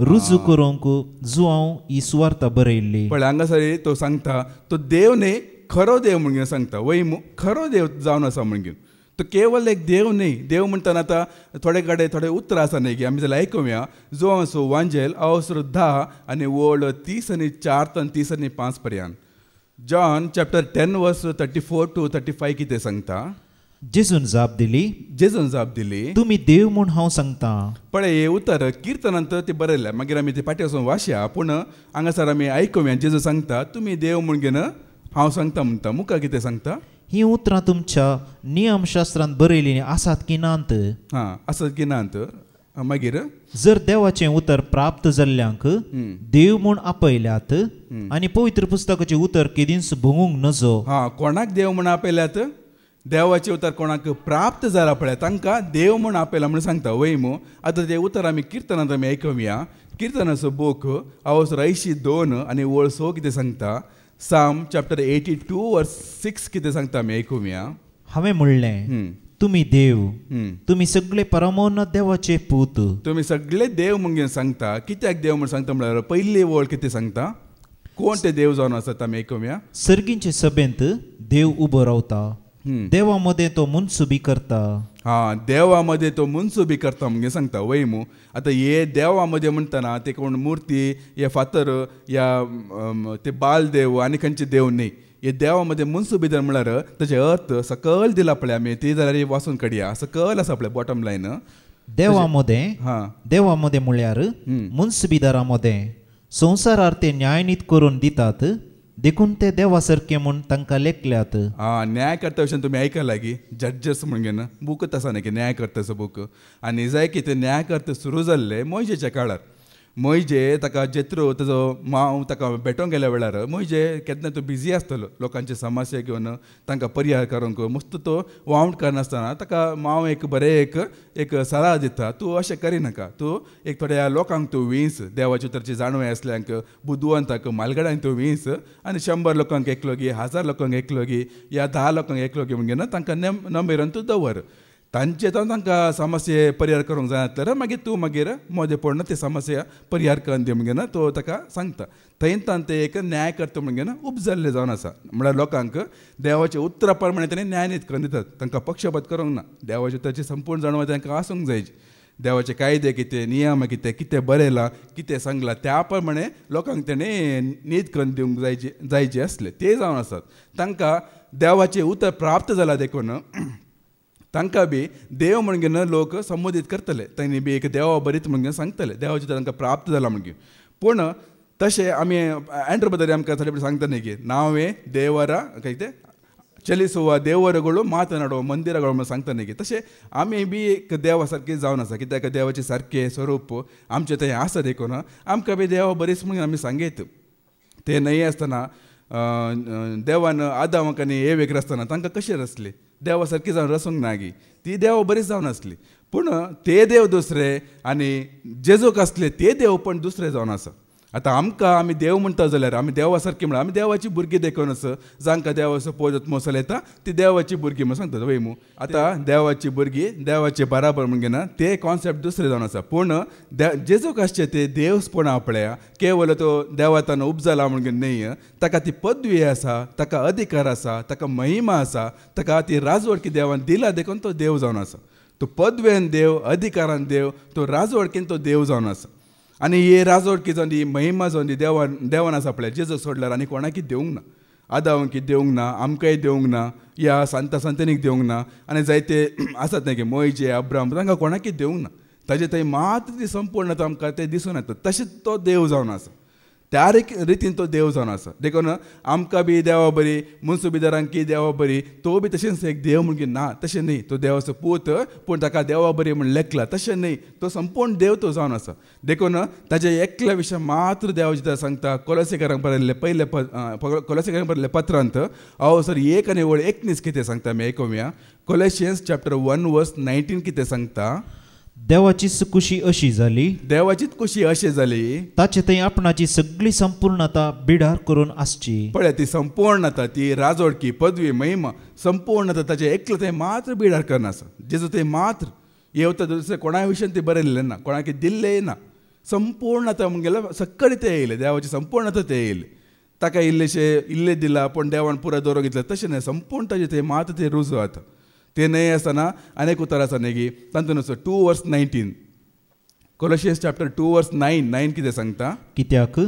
रुजू करूंक जुआंव ही सुवार्ता बरयल्ली पळय हांगासर तो सांगता तो देव न्हय खरो देव म्हण सांगता वय खरो देव जावन आसा म्हण घेवन तो केवल एक देव न्हय देव म्हणटाना आतां थोडे कडेन थोडे उतर आसा न्हय की आमी जाल्यार आयकुया जो असो वांजेल अवसर 10 आनी वळ 30 आनी 4 आनी 30 आनी 5 पर्यंत जॉन चॅप्टर 10 वर्स 34 to 35 कितें सांगता जेजून जाप दिली तुमी देव म्हूण हांव सांगता पळय हे उतर किर्तनांत ते बरयल्या मागीर आमी ते फाटी वचून वाचया पूण हांगासर आमी आयकुया जेजू सांगता तुमी देव म्हूण घेवन हांव सांगता म्हणटा मुखार कितें सांगता ही उतरां तुमच्या नियमशास्त्रांत बरयल्लीं आसात की नात आसात की नात मागीर जर देवाचें उतर प्राप्त जाल्ल्यांक देव म्हूण आपयल्यात आनी पवित्र पुस्तकाचें उतर केदींच भोगूंक नजो कोणाक देव म्हूण आपयल्यात देवाचें उतर कोणाक प्राप्त जाला पळय तांकां देव म्हूण आपयला म्हूण सांगता वय मू आतां तें उतर आमी किर्तनांत आमी आयकुया किर्तनाचो बूक अवसर 82 आनी वळ 6 कितें सांगता साम चॅप्टर 82 वर्स 6 कितें सांगता आमी आयकुया हांवें म्हणलें तुमी देव तुमी सगळे परमोन्नत देवाचे पूत तुमी सगळे देव म्हूण सांगता कित्याक देव म्हूण सांगता म्हळ्यार पयली वळ कितें सांगता कोण ते देव जावन आसात आमी आयकुया सर्गींचे सभेंत देव उबो रावता देवा मदें तो मुनसुबी करता देवा मध्ये तो मुनसुबी करता म्हणजे सांगता वय मू आतां हे देवा मध्ये म्हणटाना ते कोण मुर्ती या फातर या ते बाल देव आनी खंयचे देव न्हय हे देवा मध्ये मुनसुबीदार म्हळ्यार ताचे अर्थ सकल दिला पळय आमी ती जाल्यार वाचून काडया सकल आसा पळय बॉटम लायन देवा मध्ये म्हळ्यार मुनसुबीदारा मदें संवसारार ते न्यायनीत करून दितात देखून ते देवा सारके म्हूण तांकां लेखल्यात न्याय करता भशेन तुमी आयकला की जड्जस म्हणून बूकच आसा न्ही की न्याय करताचो बूक आनी जाय की ते न्याय करता सुरू जाल्ले मोयजेच्या काळार मोयजे ताका जेत्रो ताजो मांव ताका भेटोंक गेल्या वेळार मोयजे केन्ना तो बिजी आसतलो लोकांचे समस्या घेवन तांकां पर्याय करूंक मस्त तो वावंट करनासतना ताका मांव एक बरें एक सलाह दिता तूं अशें करिनाका तूं एक थोड्या लोकांक तूं वीस देवाचे उतरची जाणवे आसल्यांक बुद्धवंताक मालगड्यांक तूं वीस आनी 100 लोकांक एकलो गी 1000 लोकांक एकलो गी या 10 लोकांक एकलो गी म्हणून तांकां नंबरान तूं दवर तांचे तांकां समस्या परिहार करूंक जाय तर मागीर तूं मागीर मोदें पडना ती समस्या परिहार करून दी म्हणून तो ताका सांगता थंय ते एक न्याय करता म्हणून उपजाल्ले जावन आसा म्हळ्यार लोकांक देवाचे उतरा प्रमाणे ताणें न्याय नीत करून दितात तांकां पक्षपात करूंक ना देवाचे उतराची संपूर्ण जाणवत तांकां आसूंक जायची देवाचे कायदे कितें नियम कितें बरयलां कितें सांगलां त्या प्रमाणे लोकांक ताणें नीत करून दिवंक जायचे आसले ते जावन आसात तांकां देवाचें उतर प्राप्त जालां देखून तांकां बी देव म्हणून लोक संबोधीत करतले तांणी बी एक देवा बरीत म्हणून सांगतले देवाचें तांकां प्राप्त जालां म्हणून पूण तशें आमी एंड्र बद्दल आमकां थोडे सांगता न्ही की नावे देवरा काय ते चलिसुवा देवरಗಳು ಮಾತನಾಡುವ ಮಂದಿರಗಳು म्हणून सांगता न्ही की तशें आमी बी एक देवा सारके जावन आसा कित्याक देवाचें सारकें स्वरूप आमचें थंय आसा देखून आमकां बी देवा बरीच म्हणून आमी सांगयत ते न्हय आसतना देवान आदामाक आनी एवेक रचतना तांकां कशें रचली देवा सारकी जावन रचूंक नागी ती देव बरीच जावन आसली पूण ते देव दुसरे आनी जेजूक आसले ते देव पण दुसरे जावन आसा आतां आमकां आमी देव म्हणटा जाल्यार आमी देवा सारकी म्हळ्यार आमी देवाची भुरगीं देखूनच जांकां देवाचो पोजत मोसल येता ती देवाची भुरगीं म्हणून सांगतात वय मू आतां देवाची भुरगीं देवाचे बराबर म्हणून ते कॉन्सेप्ट दुसरे जावन आसा पूण जेजूक आसचे ते देवपण आपल्या केवल तो देवातान उपजला म्हणून न्हय ताका ती पदवी आसा ताका अधिकार आसा ताका महिमा आसा ताका ती राजवडकी देवान दिला देखून तो देव जावन आसा तो पदवेन देव अधिकारान देव तो राजवडकीन तो देव जावन आसा आनी हे राजवडकी जावन ही महिमा जावन ही देवान आसा पळय जेजूक सोडल्यार आनी कोणाकय देवंक ना आदावांकी देवंक ना, आमकांय देवंक ना, या सांता संतानीक देवंक ना, आनी जायते आसात न्ही की मोयजे अब्राम तांकां कोणाकय देवंक ना. ताजे थंय मात्र ती संपूर्णता आमकां ते दिसून येता. तशेंच तो देव जावन आसा, त्या रितीन तो देव जावन आसा. देखून आमकां बी देवा बरी, मुन्सिपीदारांकी देवा बरी, तो बी तशेंच एक देव म्हणून ना, तशें न्ही. तो देवाचो पूत, पूण ताका देवा बरी म्हण लेखला, तशें न्ही. तो संपूर्ण देव तो जावन आसा. देखून ताच्या एकल्या विशय मात्र देवाची सांगता कोलोसेकारांक बरयल्ले कोलोसेकारांक बरयल्ले पत्रांत हांव सर 1 आनी 19 कितें सांगता आमी आयकुया. कोलोसियन्स चॅप्टर 1 वर्स 19 कितें सांगता. देवाचीच खुशी अशी जाली, देवाचीच खुशी अशी जाली, ताचे थंय आपणाची सगळी संपूर्णता बिडार करून आसची. पळय ती संपूर्णता, ती राजोडकी, पदवी, महिमा, संपूर्णता ताचे एकलो थंय मात्र बिडार करना आसा. जेजू थंय मात्र येवता दुसरे कोणा विशयान ते बरयल्लें ना, कोणाक दिल्लें ना. संपूर्णता म्हणगेल्या सक्कडी ते येयले, देवाची संपूर्णता ते येयले. ताका इल्लें दिला पूण देवान पुरो दवरूंक घेतला, तशें न्हय. संपूर्ण ताजे थंय मात्र ते रुजू जाता. ते न्हय आसतना आनीक उतर आसा न्ही की तातूंत 2 वर्स 19 कोलोसियन्स चॅप्टर 2 वर्स 9 कितें सांगता. कित्याक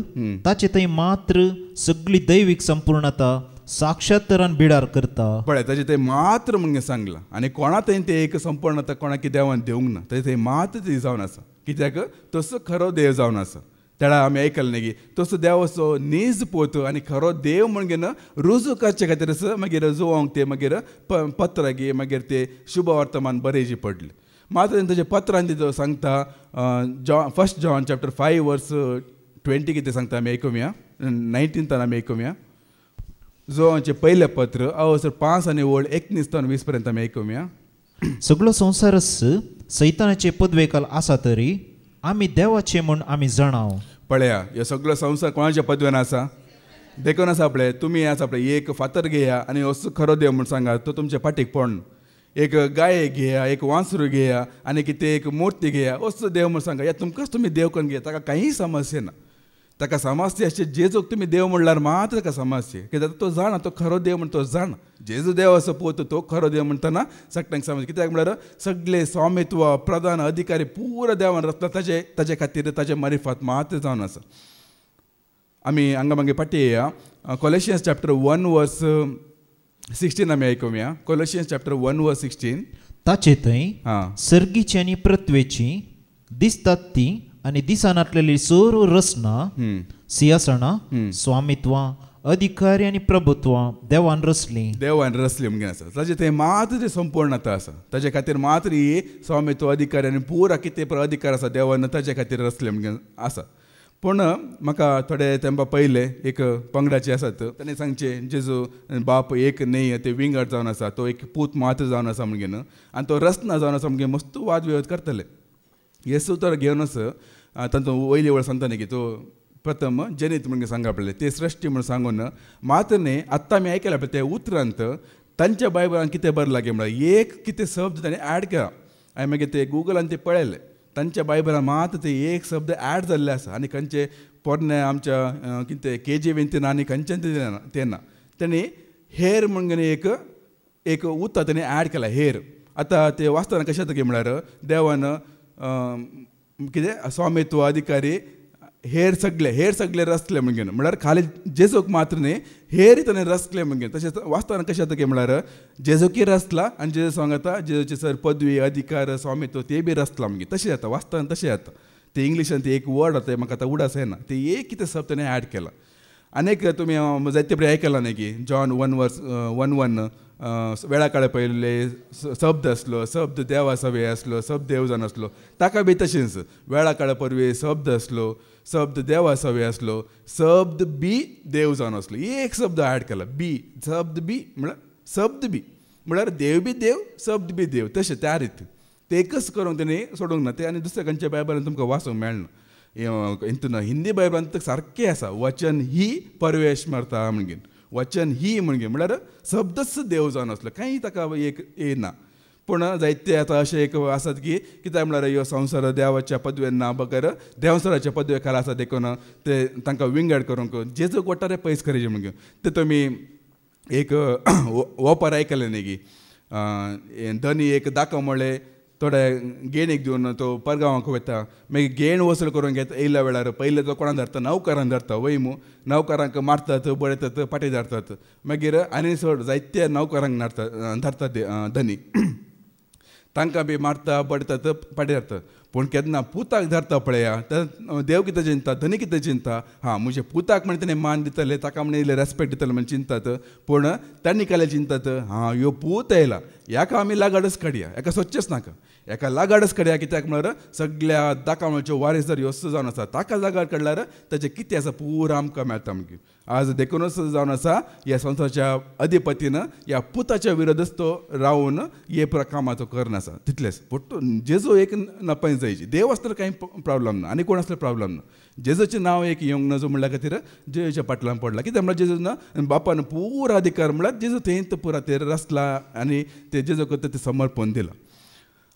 ताचे थंय मात्र सगळी दैवीक संपूर्णता साक्षात्तरान बिडार करता. पळय ताजे थंय मात्र म्हणून सांगलां. आनी कोणा थंय ते एक संपूर्णता कोणाक देवान दिवंक ना. ताजे थंय मात्र ती जावन आसा. कित्याक तसो खरो देव जावन आसा. तेडा आमी आयकलें न्ही की तसो देवाचो नीज पोत आनी खरो देव म्हणून रुजू करचे खातीर मागीर जोवंक ते मागीर पत्र घे, मागीर ते शुभ वर्तमान बरयची पडले. मात्र ताजे पत्रांत तो सांगता. फर्स्ट जॉन चॅप्टर 5 वर्स 20 कितें सांगता आमी आयकुया. 19 आमी आयकुया. जोवांचें पयलें पत्र हांव 5 आनी 19 तान 20 पर्यंत आमी आयकुया. सगळो संवसारच सैतानाचे पदवेखाल आसा तरी आमी देवाचे म्हूण आमी जाणाव. पळया ह्यो सगळो संवसार कोणाच्या पदवेन आसा. देखून आसा पळय तुमी आसा पळय एक फातर घेया आनी असो खरो देव म्हूण सांगा, तो तुमच्या फाटीक पडना. एक गाय घेया, एक वांसरू घेया आनी कितें एक मूर्ती घेया, असो देव म्हूण सांगा. या तुमकांच तुमी देव करून घेया, ताका कांय समस्या ना. ताका समस्या अशें जेजूक तुमी देव म्हणल्यार मात्र ताका समस्या. कित्याक तो जाणा तो खरो देव म्हण तो जाणा. जेजू देव असो पोत तो खरो देव म्हणटना सगळ्यांक समज. कित्याक म्हळ्यार सगळे स्वामित्व, प्रधान, अधिकारी पुरो देवान रचला. ताजे खातीर ताजे मारिफत मात्र जावन आसा. आमी हांगा मागीर फाटी येया. कोलोसियन्स चॅप्टर 1 वर्स 16 आमी आयकुया. कोलोसियन्स चॅप्टर 1 वर्स 16. ताचे थंय सर्गीची आनी पृथ्वेची दिसतात ती आनी दिसानातलेली सर्व रचना, सिंहासनां, स्वामित्वां, अधिकारी आनी प्रभुत्वां देवान रचली म्हणून आसा. ताजे थंय मात्र ती संपूर्णता आसा. ताजे खातीर मात्र ही स्वामित्व, अधिकारी आनी पुरा कितें अधिकार आसा देवान ताजे खातीर रचले म्हणून आसा. पूण म्हाका थोडे तेंपा पयले एक पंगडाचे आसात. ताणें सांगचे जेजू बाप एक न्हय, ते विंगड जावन आसा, तो एक पूत मात्र जावन आसा म्हणून आनी तो रचना जावन आसा म्हणून मस्त वाद विवाद करतले. येसू तर घेवनच तातूंत वयली वळ सांगता न्ही की तो प्रथम जनीत म्हणून सांगप पडलें, ते सृश्टी म्हणून सांगून मात्र न्ही. आत्तां आमी आयकलां पळय ते उतरांत तांच्या बायबलान कितें बरयलां की म्हळ्यार एक कितें शब्द ताणें ऍड केला. हांवें मागीर ते गुगलान ते पळयलें. तांच्या बायबलान मात्र ते एक शब्द ऍड जाल्ले आसा. आनी खंयचे पोरणे आमच्या कितें KJV आनी खंयच्यान ते ना. ताणी हेर म्हणून एक उतर ताणें ऍड केला, हेर. आतां ते वाचतना कशें जाता की म्हळ्यार देवान कितें स्वामित्व, अधिकारी हेर सगळे रचले म्हणून. म्हळ्यार खाली जेजूक मात्र न्ही, हेर ताणें रचले म्हणून. तशेंच वाचतना कशें जाता की म्हळ्यार जेजूकी रचला आनी जेजू सांगता जेजूची सर पदवी, अधिकार, स्वामित्व ते बी रचला म्हणून. तशें जाता वाचतना तशें जाता. ते इंग्लिशान ते एक वर्ड आसा, म्हाका आतां उडास येना. ते एक कितें शब्द ताणें ऍड केला. आनीक तुमी जायते बरें आयकलां न्ही की जॉन 1 वर्स 1 वेळा काळ पयले शब्द आसलो, शब्द देवा सवे आसलो, शब्द देव जावन आसलो. ताका बी तशेंच वेळा काळ परवे शब्द आसलो, शब्द देवा सवे आसलो, शब्द बी देव जावन आसलो. एक शब्द ऍड केला, बी, शब्द बी म्हळ्यार शब्द बी म्हळ्यार देव बी देव, शब्द बी देव. तशें त्या रितीन ते एकच करूंक तेणी सोडूंक ना. ते आनी दुसऱ्या खंयच्या बायबलान तुमकां वाचूंक मेळना. हितून हिंदी बायबलान सारकें आसा, वचन ही परवेश मारता म्हणून. वचन ही म्हणून म्हळ्यार शब्दच देव जावन आसलो, कांय ताका एक येना. पूण जायते आतां अशें एक आसात की कित्याक म्हळ्यार ह्यो संवसार देवाच्या पदवेन ना, बगर देवसराच्या पदवे खाला आसा. देखून ते तांकां विंगड करूंक जेजूक वटारे पयस करचे म्हणून. ते तुमी एक ओपर आयकलें न्ही की धनी एक दाखो म्हणलें थोडे गेणीक दिवन तो परगांवाक वता मागीर गेण वसूल करून घेता येयल्या वेळार पयले तो कोणाक धरता नौकरांक धरता वयमू नौकरांक मारतात बडयतात पाटे धरतात मागीर आनी चड जायत्या नौकरांक धरतात धनी तांकां बी मारता बडयतात पाटे धरतात पूण केन्ना पुताक धरता पळया देव कितें चिंता धनी कितें चिंता हां म्हणजे पुताक म्हण ताणें मान दितले ताका म्हण इल्ले रेस्पेक्ट दितले म्हण चिंतात पूण तांणी केलें चिंतात हां ह्यो पूत येयला हाका आमी लागाडच काडया हाका सोदचेच नाका हाका लागाडच काडया कित्याक म्हळ्यार सगळ्या दाखोवण्याच्यो वारीस जर ह्यो जावन आसा ताका लागाड काडल्यार ताचें कितें आसा पुरो आमकां मेळटा मागीर आज देखूनच जावन आसा ह्या संवसाराच्या अधिपतीन ह्या पुताच्या विरोधच तो रावन हे कामां तो करनासा तितलेंच पूण जेजू एक नपय जायची देव आसल्यार कांय प्रॉब्लम ना आनी कोण आसल्यार प्रॉब्लम ना जेजूचें नांव एक येवंक नजो म्हणल्या खातीर जेजूच्या फाटल्यान पडला कित्याक म्हळ्यार जेजून बापान पुरो अधिकार म्हळ्यार जेजू थंय पुरा तेर रचला आनी ते जेजू करता ते समर्पण दिलां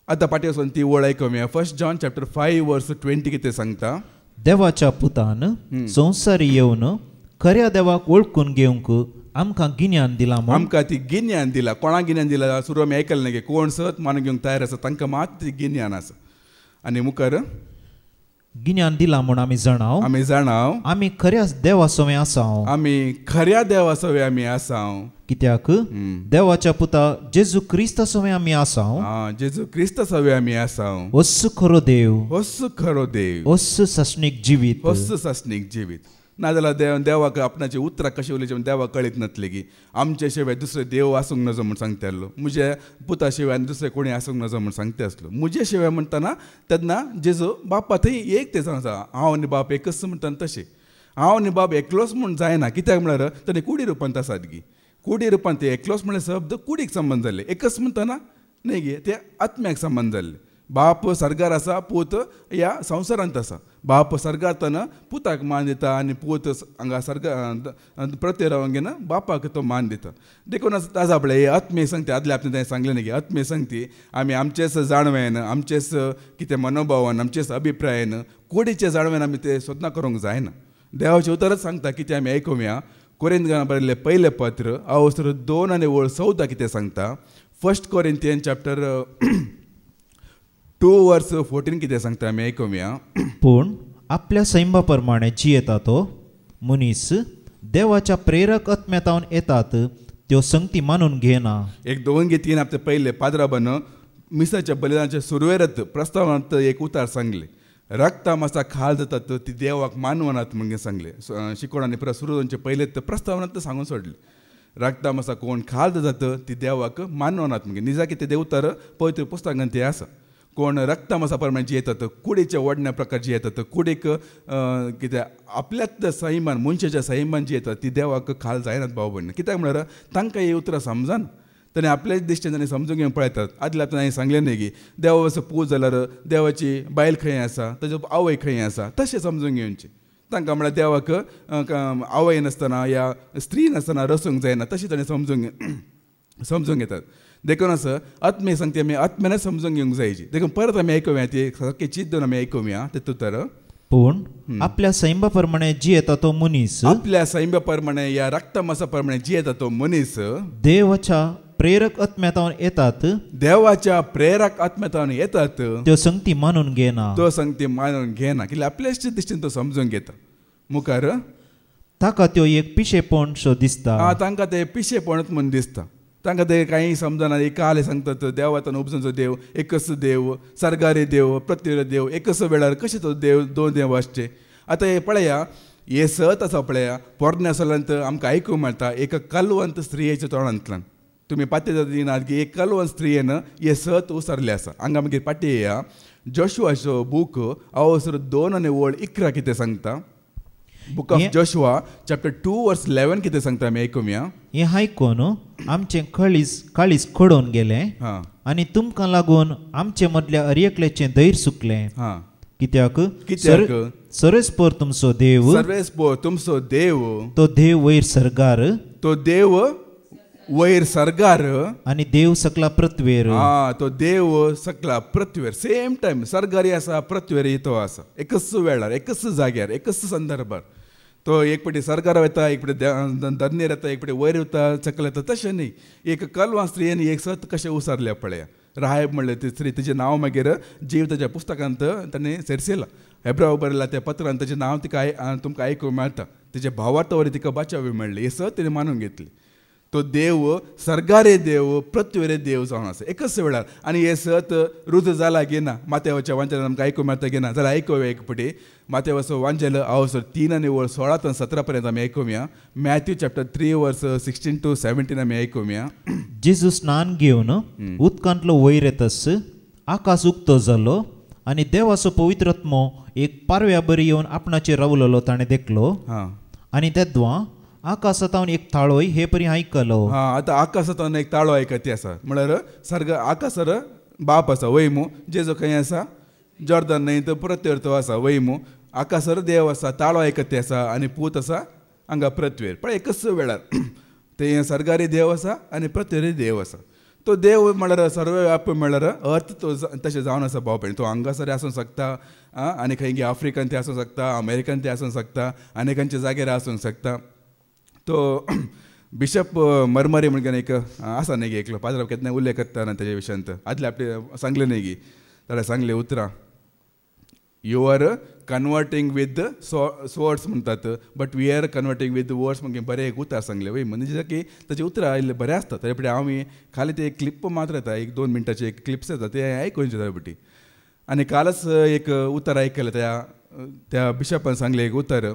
आतां पाटी वचून ती वळ आयकूया 1 जॉन चॅप्टर 5 वर्स 20 कितें सांगता देवाच्या पुतान संवसारी येवन खऱ्या देवाक वळखून घेवंक आमकां गिन्यान दिला आमकां ती गिन्यान दिला कोणाक गिन्यान दिला सुरू आमी आयकलें न्ही कोण सत मानून घेवंक तयार आसा तांकां मात ती गिन्यान आसा आनी मुखार गिन्यान दिला म्हूण आमी जाणाव आमी खऱ्या देवा सवे आसाव आमी खऱ्या देवा सवे आमी आसाव कित्याक देवाच्या पुता जेजू क्रिस्त सवे आमी आसाव जेजू क्रिस्त सवे आमी आसाव ओस खरो देव ओस सस्नीक जिवीत नाजाल्यार देवाक आपणाचे उतरां कशें उलयचे देवाक कळीत नासलें की आमचे शिवाय दुसरे देव आसूंक नजो म्हूण सांगता आसलो म्हज्या पुता शिवाय आनी दुसरे कोणी आसूंक नजो म्हूण सांगता आसलो म्हजे शिवाय म्हणटाना तेन्ना जेजू बापा थंय एक ते सांगता हांव आनी बाप एकच म्हणटाना तशें हांव आनी बाप एकलोच म्हूण जायना कित्याक म्हळ्यार ताणें कुडी रुपांत आसात गी कुडी रुपांत ते एकलोच म्हळ्यार शब्द कुडीक संबंद जाल्ले एकच म्हणटाना न्ही गे ते आत्म्याक संबंद जाल्ले बाप सर्गार आसा पूत ह्या संवसारांत आसा बाप सर्गार ताना पुताक मान दिता आनी पूत हांगा सर्गा प्रत्ये रावंक घेना बापाक तो मान दिता देखून ताजा आपले हे आत्मे सांगते आदले आपणे ताणें सांगलें न्ही आत्मे सांगती आमी आमचेच जाणवेन आमचेच कितें मनोभावान आमचेच अभिप्रायान कोडीचे जाणवेन आमी ते सोदना करूंक जायना देवाचें उतरच सांगता कितें आमी आयकुया कोरिंथांत बरयल्लें पयलें पत्र अवसर 2 आनी वळ 14 कितें सांगता 1 कोरिंथियन चॅप्टर 2 वर्स 14 कितें सांगता आमी आयकुया पूण आपल्या सैमा प्रमाणे जियेता तो मनीस देवाच्या प्रेरक आत्म्यातावन येतात त्यो संगती मानून घेना एक 2-3 हप्ते पयले पाद्राबान मिसाच्या बलिदानाच्या सुरवेरत प्रस्तावांत एक उतार सांगले रक्तामासा खाल जातात ती देवाक मानवनात म्हणून सांगले शिकोणांनी परत सुरू पयले प्रस्तावनांत सांगून सोडले रक्तामासा कोण खाल जातात ती देवाक मानवनात म्हणजे निजा कितें देवतार पवित्र पुस्तकांत ते आसा कोण रक्तामासा प्रमाणे जियेतात कुडीच्या वडण्या प्रकार जियेतात कुडीक कितें आपल्याच सैमान मनशाच्या सैमान जियेतात ती देवाक खाल जायनात भाव भयण कित्याक म्हळ्यार तांकां ही उतरां समजाना ताणें आपल्याच दिश्टीन ताणें समजून घेवन पळयतात आदल्या हांवें सांगलें न्ही की देवा असो पूज जाल्यार देवाची बायल खंय आसा ताजो आवय खंय आसा तशें समजून घेवचें तांकां म्हळ्यार देवाक आवय नासतना या स्त्री नासतना रसूंक जायना तशें ताणें समजून घेतात देखून असं आत्मे सांगते आमी आत्म्यानच समजून घेवंक जायची देखून परत आमी आयकुया ती सारकें चिंत दवरून आमी आयकुया तेतूंत तर पूण आपल्या सैमा प्रमाणे जियेता तो मनीस आपल्या सैमा प्रमाणे या रक्तमासा प्रमाणे जियेता तो मनीस देवाच्या प्रेरक आत्म्यातावन येतात देवाच्या प्रेरक आत्म्यातावन येतात त्यो संगती मानून घेना कित्याक आपल्याच दिश्टीन तो समजून घेता मुखार ताका त्यो एक पिशेपण सो दिसता तांकां ते पिशेपणच म्हूण दिसता तांकां ते कांय समजना एक काले सांगतात देवातान उपजूंचो देव एकच देव सर्गारी देव प्रत्येक देव एकच वेळार कशें तो देव 2 देव आसचे आतां हे पळया हे सत आसा पळया पोरण्या सलांत आमकां आयकूंक मेळटा एक कलवंत स्त्रियेच्या तोंडांतल्यान तुमी पाते दिनात की एक कलवंत स्त्रियेन हे सत उसरले आसा हांगा मागीर पाटी येया जोशुआचो बूक अवसर 2 आनी वळ 11 कितें सांगता बुक ऑफ जोशुआ चॅप्टर 2 वर्स 11 कितें सांगता आमी आयकुया हें आयकून आमचें काळीज खडोवन गेलें आनी तुमकां लागून आमचे मदल्या अर्यकलेचें धैर्य सुकलें कित्याक सर्वेस्पोर तुमचो देव तो देव वयर सर्गार आनी देव सकला पृथ्वीर तो देव सकला पृथ्वीर सेम टायम सर्गारी आसा पृथ्वीर तो आसा एकच वेळार एकच जाग्यार एकच संदर्भार तो एक पटी सर्गार वता एक पटी धरणेर येता एक पटी वयर वता सकल येता तशें न्ही एक कलवां स्त्रियेन एक सत कशें उसरल्या पळया राहायब म्हणले तिसरी तिचें नांव मागीर जीव ताच्या पुस्तकांत ताणें सेरसिलां. हेब्राव बरयला त्या पत्रांत ताचें नांव तिका तुमकां आयकूंक मेळटा. तिच्या भावार्थ वरी तिका बचावी मेळ्ळी. हे सत तिणें मानून घेतली. तो देव सर्गारे देव पृथ्वीरे देव जावन आसा एकच वेळार. आनी हे सत रुजू जाला घेना मातेवाच्या वांचनांत आमकां आयकूंक मेळटा घेना जाल्यार आयकुया एक पटी. मातेवाचो वांचन हांव 3 आनी 16 ते 17 पर्यंत आमी आयकुया. मॅथ्यू चॅप्टर 3 वर्स 16 to 17 आमी आयकुया. जेजू स्नान घेवन उदकांतलो वयर येतस आकाश उक्तो जालो आनी देवाचो पवित्रात्मो एक पारव्या बरी येवन आपणाचेर रावलेलो ताणें देखलो. आनी तेद्वा आकाशांत एक ताळोय हे परी आयकलो. आतां आकाशांत एक ताळो आयकती आसा म्हळ्यार सर्ग आकाशार बाप आसा वैमू. जेजू खंय आसा जॉर्दन न्हंयत पृथ्वीर तो आसा वैमू. आकाशार देव आसा ताळो आयकती आसा आनी पूत आसा हांगा पृथ्वीर. पण एकच वेळार ते सर्गारी देव आसा आनी पृथ्वीरी देव आसा. तो देव म्हळ्यार सर्वव्यापी म्हळ्यार अर्थ तो तशें जावन आसा भावपेण. तो हांगासर आसूंक शकता आनी खंय आफ्रिकान ते आसूंक शकता अमेरिकान ते आसूंक शकता आनी खंयच्या जाग्यार आसूंक शकता. तो बिशप मरमरी म्हणून एक आसा न्ही गे एकलो पात्रांव केन्ना उल्लेख करता ना तेजे विशयांत आदले आपले सांगले न्ही गी जाल्यार सांगले उतरां यू आर कन्वर्टींग वीथ द स्वर्ड्स म्हणटात बट वी आर कन्वर्टींग वीथ द वर्ड्स म्हणून बरें एक उतार सांगले वय म्हणजे की ताचे उतरां आयिल्ले बरें आसता. ताचे पटी हांव खाली ते एक क्लिप मात्र येता 1-2 मिनटाचे एक क्लिप्स येता ते आयकूंचे ताचे पटी. आनी कालच एक उतार आयकलें त्या बिशपान सांगलें एक उतार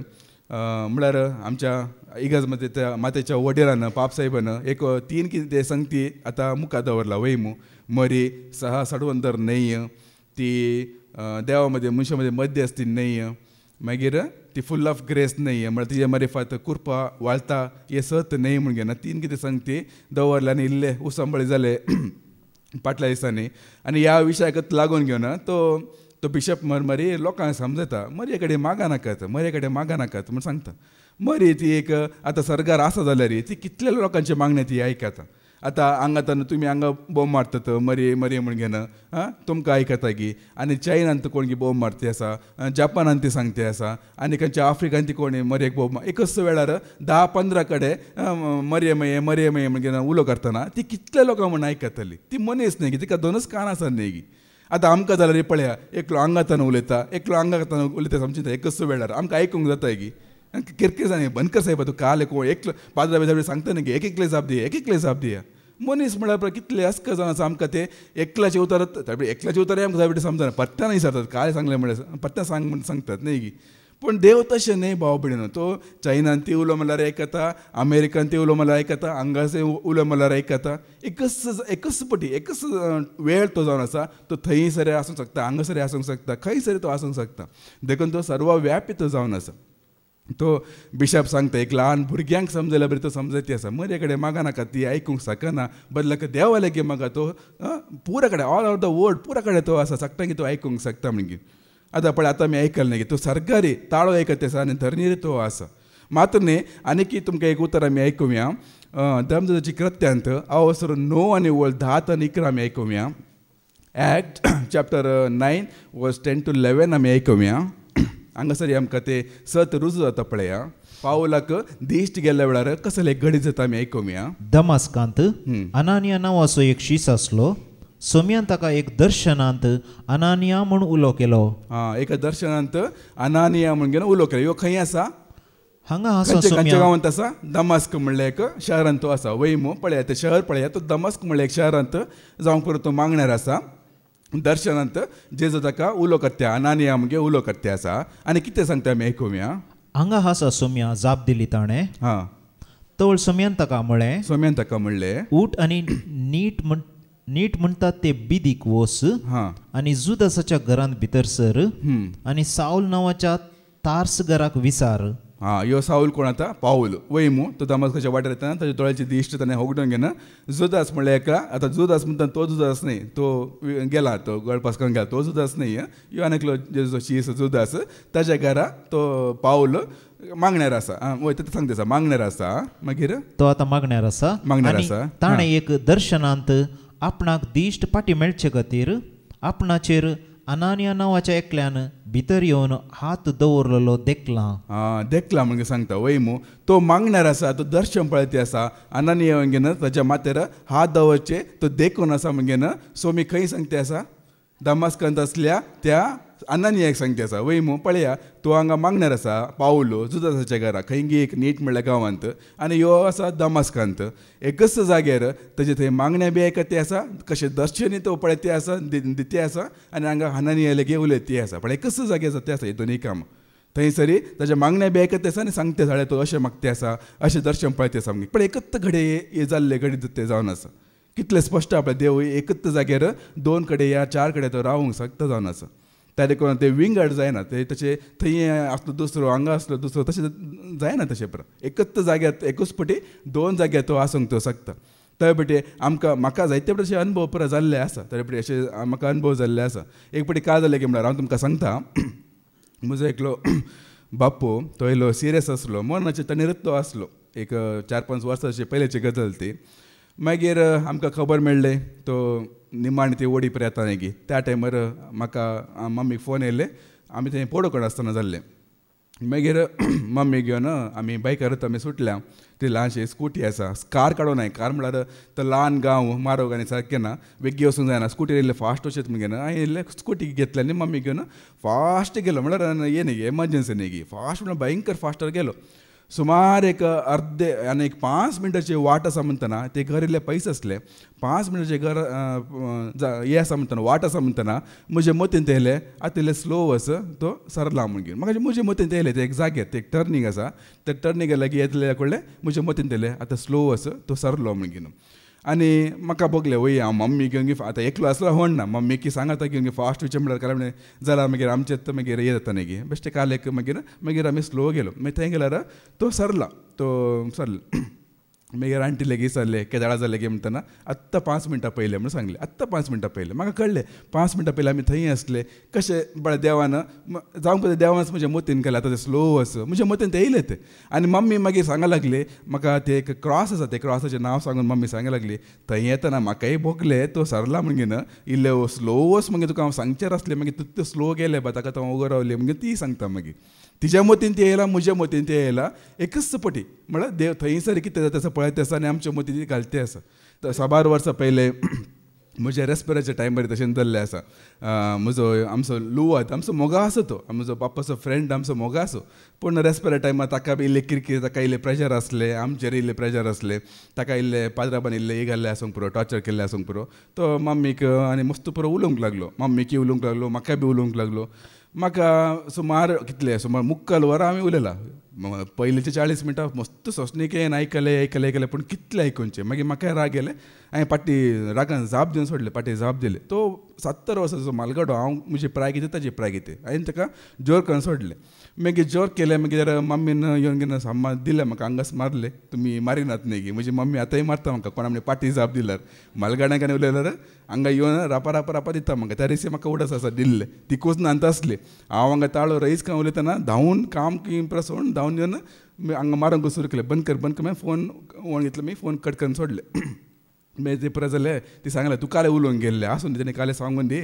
म्हळ्यार आमच्या इगर्जमध्ये त्या मातेच्या वडिलांना पाप साहेबान एक 3 कितें संगती आतां मुखार दवरला वैमू. मरी सहा सडवंतर न्हंय ती देवा मध्ये मनशा मध्ये मध्य असती न्हंय मागीर ती फुल ऑफ ग्रेस न्हंय म्हळ्यार तिजे मारिफात कुरपा वाळता हे सत न्हंय म्हण घेना 3 कितें संगती दवरले आनी इल्ले उसंबळे जाले फाटल्या दिसांनी. आनी ह्या विशयाक लागून घेवन तो बिशप मरी लोकांक समजता मरये कडेन मागा नाकात मरये कडेन मागा नाकात म्हणून सांगता. मरी ती एक आतां सरकार आसा जाल्यार ती कितल्या लोकांचे मागणे ती आयकता. आतां हांगा तुमी हांगा बॉम्ब मारतात मरये मरये म्हण घेना तुमकां आयकता गी. आनी चायनांत कोण गी बॉम्ब मारती आसा जपानांत ती सांगते आसा आनी खंयच्या आफ्रिकांत ती कोणी मरयेक बॉम्ब एकच वेळार 10-15 कडेन मरये मये मरये मये म्हण घेना उलो करतना ती कितल्या लोकां म्हण आयकतली. ती मनीस न्ही गी तिका 2च कान आसा न्ही गी. आतां आमकां जाल्यार पळया एकलो हांगातान उलयता एकलो हांगातान उलयता समजता एकच वेळार आमकां आयकूंक जाता गी. किरकिर जाय बनकर साहेब तूं काल कोण एकलो पाद्रा बेजाबी सांगता न्ही गे एकले जाप दिया एकले जाप दिया. मनीस म्हळ्यार कितले अस्क जावन आसा आमकां ते एकल्याचे उतर एकल्याचे उतर आमकां जाय समजना पत्त्यान विचारतात काय सांगलें म्हळ्यार पत्त्यान सांग म्हण सांगतात न्ही गी. पण देव तशें न्ही भाव भयणीनो. तो चायनान ती उलो म्हळ्यार आयकता अमेरिकान ती उलो म्हळ्यार आयकता हांगासर उलो म्हळ्यार आयकता. एकच पटी एकच वेळ तो जावन आसा. तो थंय सरी आसूंक शकता हांगासर आसूंक शकता खंय सरी तो आसूंक शकता देखून तो सर्वव्यापी तो जावन आसा. तो बिशप सांगता एक ल्हान भुरग्यांक समजल्या बरी तो समजती आसा मरे कडेन मागा नाका ती आयकूंक शकना बदलाक देवा लेगीत मागा तो पुरा कडेन ऑल ओवर द वर्ल्ड पुरा कडेन तो आसा सकता की तो आयकूंक शकता म्हणजे. आतां पळय आतां आमी आयकलें न्ही तो सरकारी ताळो आयकता आसा आनी धर्नीर तो आसा मात्र न्ही. आनी तुमकां एक उतर आमी आयकुया धर्मदूताची कृत्यांत हांव 9 आनी 10 ते 11 आमी आयकुया. एक्ट चॅप्टर 9 वर्स 10 to 11 आमी आयकुया. हांगासर आमकां ते सत रुजू जाता पळया. पावलाक दिश्ट गेल्ल्या वेळार कसले घडी जाता आमी आयकुया. दमास्कांत अनानिया नांवाचो एक शीस आसलो. सोम्यान ताका एक दर्शनांत अनानिया म्हूण उलो केलो. एका दर्शनांत अनानिया म्हूण घेवन उलो केलो. ह्यो खंय आसा हांगा आसा गांवांत आसा. दमास्क म्हणल्यार एक शहरांत तो आसा वैमू पळया ते शहर पळया तो दमास्क म्हणल्यार एक शहरांत जावंक परत तो मागण्यार आसा. दर्शनांत जेजू ताका उलो करता अनानिया म्हणजे उलो करता आसा. आनी कितें सांगता आमी आयकुया. हांगा आसा सोम्या जाप दिली ताणें. तवळ सोम्यान ताका म्हणलें उठ आनी नीट म्हणटात ते बिदीक वस आनी जुदासाच्या घरांत भितर सर आनी साऊल नांवाच्या तार्स घराक विचार. ह्यो साऊल कोण आतां पाऊल वैमू तो दमास्काच्या वाटेर येतना ताच्या दोळ्याची दिश्ट ताणें होगडून घेना. जुदास म्हणल्यार एका आतां जुदास म्हणटा तो जुदास न्ही तो गेला तो गळपास करून गेला तो जुदास न्ही. ह्यो आनी एकलो जेजूचो शीस जुदास ताच्या घरा तो पाऊल मागण्यार आसा. वय ते सांगता आसा मागण्यार आसा. मागीर तो आतां मागण्यार आसा. ताणें एक दर्शनांत आपणाक दिश्ट पाटी मेळचे खातीर आपणाचेर अनानिया नांवाच्या एकल्यान भितर येवन हात दवरलेलो देखला म्हणजे सांगता वय मू तो मागणार आसा तो दर्शन पळयती आसा अनानिया म्हणून ताच्या माथेर हात दवरचे तो देखून आसा म्हणून सो मी खंय सांगते आसा दमास्कांत असल्या त्या अनानियाक सांगते आसा वय मू पळया तो हांगा मागणार आसा पावलो जुदासाच्या घरा खंय एक नीट म्हणल्या गांवांत आनी ह्यो आसा दमास्कांत एकच जाग्यार ताजे थंय मागण्या बी आयकते आसा कशें दर्शनी तो पळयते आसा दिते आसा आनी हांगा अनानिया लेगीत उलयती आसा पण एकच जाग्यार जाते आसा हे दोनूय काम थंयसरी ताच्या मागण्या बी आयकते आसा आनी सांगते जाल्यार तो अशें मागते आसा अशें दर्शन पळयते आसा पण एकच घडये हे जाल्ले घडी ते जावन आसा कितले स्पश्ट आपले देव एकच जाग्यार दोन कडेन या चार कडेन तो रावूंक शकता जावन आसा त्या देखून ते विंगड जायना ते तशें थंय आसलो दुसरो हांगा आसलो दुसरो तशें जायना तशें एकच जाग्यार एकूच पटी दोन जाग्यार तो आसूंक तो शकता त्या पटी म्हाका जायते पटी अशे अनुभव पुरो जाल्ले आसा त्या पटी अशे म्हाका अनुभव जाल्ले आसा एक पटी काय जालें की म्हळ्यार हांव तुमकां सांगता म्हजो एकलो बापू तो इल्लो सिरियस आसलो मरणाचे तणेरच तो आसलो एक 4-5 वर्सांची पयलींची गजाल ती मागीर आमकां खबर मेळ्ळें तो निमाण ती ओडी येता न्ही त्या टायमार म्हाका मम्मीक फोन येयले आमी थंय पोडोकण आसतना जाल्ले मागीर मम्मी घेवन आमी बायकार आमी सुटल्या ती ल्हानशी स्कूटी आसा कार काडून कार म्हळ्यार तो ल्हान गांव मारोग आनी सारकें ना वेग्गी वचूंक जायना स्कूटीर येयल्ले फास्ट वचत म्हण हांवें येयल्ले स्कूटी घेतली आनी मम्मी घेवन फास्ट गेलो म्हळ्यार हे न्ही एमर्जन्सी न्ही फास्ट म्हळ्यार भयंकर फास्टार गेलो सुमार एक अर्दे आनी एक 5 मिनटाची वाट आसा म्हणटना ते घर इल्ले पयस आसले 5 मिनटाचे घर हे आसा म्हणटना वाट आसा म्हणटना म्हजे मतीन ते येयले आतां इल्ले स्लो वच तो सरला म्हण घेवन म्हाका म्हजे मतीन ते येयले ते एक जाग्यार ते एक टर्नींग आसा ते टर्नींग लागीं येतले कळ्ळें म्हजे मतीन ते येयले आतां स्लो वच तो सरलो म्हण घेवन आनी म्हाका बगलें वय हांव मम्मी घेवन आतां एकलो आसलो व्हड ना मम्मी की सांगाता घेवन फास्ट वयचें म्हळ्यार कारण जाल्यार मागीर आमचें मागीर हे जाता न्ही बेश्टे कालेक मागीर आमी स्लो गेलो मागीर थंय गेल्यार तो सरला मागीर आंटी लेगीत सरले केदाळा जाले गे म्हणटना आत्तां 5 मिनटां पयले म्हणून सांगले आत्तां 5 मिनटां पयले म्हाका कळ्ळें 5 मिनटां पयलीं आमी थंय आसले कशें बरें देवान जावंक पळय देवानच म्हज्या मतीन केलें आतां ते स्लो वच म्हज्या मतीन ते येयले ते आनी मम्मी मागीर सांगूंक लागली म्हाका ते एक क्रॉस आसा ते क्रॉसाचें नांव सांगून मम्मी सांगूंक लागली थंय येतना म्हाकाय भोगले तो सरला म्हण घेवन इल्ले स्लो वच मागीर तुका हांव सांगचेर आसलें मागीर तुका स्लो गेले बा ताका तो उगो रावले मागीर ती सांगता मागीर तिच्या मतीन ते येयला म्हज्या मतीन ते येयला एकच पटी म्हळ्यार देव थंयसर कितें जाता तसं पळयता आसा आनी आमच्या मतीन घालते आसा 6 वर्सां पयले म्हज्या रेस्पिरेच्या टायमार तशें जाल्लें आसा आमचो लुवत आमचो मोगा आसा तो म्हजो बापाचो फ्रेंड आमचो मोगा आसो पूण रेस्पिरे टायमार ताका बी इल्ले किरकीर ताका इल्ले प्रेशर आसले आमचेर इल्ले प्रेशर आसले ताका इल्ले पाजराबान इल्ले हे घाल्ले आसूंक पुरो टॉर्चर केल्ले आसूंक पुरो तो मम्मीक आनी मस्त पुरो उलोवंक लागलो मम्मीकी उलोवंक लागलो म्हाका बी उलोवंक लागलो म्हाका सुमार मुक्काल वरां आमी उलयला पयलींचे 40 मिनटां मस्त सोंसणीकेन आयकले पूण कितले आयकूनचे मागीर म्हाका राग गेले हांवें पाटी रागान जाप दिवन सोडले पाटी जाप दिले तो 70 वर्साचो मालगाडो हांव म्हजी प्राय कितें ताजी प्राय कितें हांवें ताका जोर करून सोडले मागीर जोर केले मागीर मम्मीन येवन घेवन सामान दिलें म्हाका आंगास मारले तुमी मारिनात न्ही म्हजी मम्मी आतांय मारता म्हाका कोणा म्हणजे पाटी जाप दिल्यार मालगाड्याक आनी उलयल्यार हांगा येवन रापा दिता म्हाका त्या दिसा म्हाका उडस आसा दिल्ले ती कोचनांत आसली हांव हांगा ताळो रईस काय उलयतना धांवून काम इम्प्रेस होवन धांवन येवन हांगा मारूंक सुरू केलें बंद कर मागीर फोन वळून घेतलो मागीर फोन कट करून सोडले मागीर ते परत जालें ती सांगलें तूं काले उलोवंक गेल्ले आसून तेणें काले सांगून दी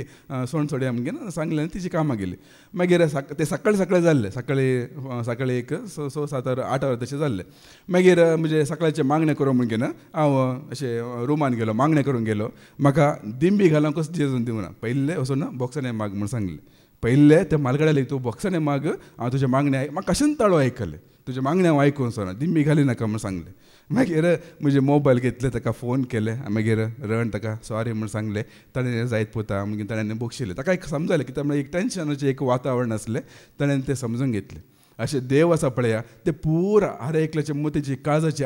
सोण सोडया म्हणून सांगलें आनी तिची कामां गेली मागीर ते सकाळी जाल्ले सकाळी एक 6-7-8 वर तशें जाल्ले मागीर म्हणजे सकाळचे मागणें करूं म्हण घेवन हांव अशें रुमान गेलो मागणें करूंक गेलो म्हाका दिंबी घालूंक कसं जेजून दिवना पयले वचून बॉक्साने माग म्हूण सांगलें पयले त्या मालगाड्याक तूं बॉक्साने माग हांव तुज्या मागण्या म्हाका कशें ताळो आयकले तुज्या मागण्या हांव आयकून सोना दिंबी घाली नाका म्हूण सांगलें मागीर म्हजे मोबायल घेतले ताका फोन केले मागीर रण ताका सॉरी म्हूण सांगलें ताणें जायत पोता मागीर ताणें बक्षिल्लें ताका एक समजलें कित्याक एक टेन्शनाचें एक वातावरण आसलें ताणें तें समजून घेतलें अशें देव आसा पळया ते पुरा हर एकल्याच्या मतीची काळजाची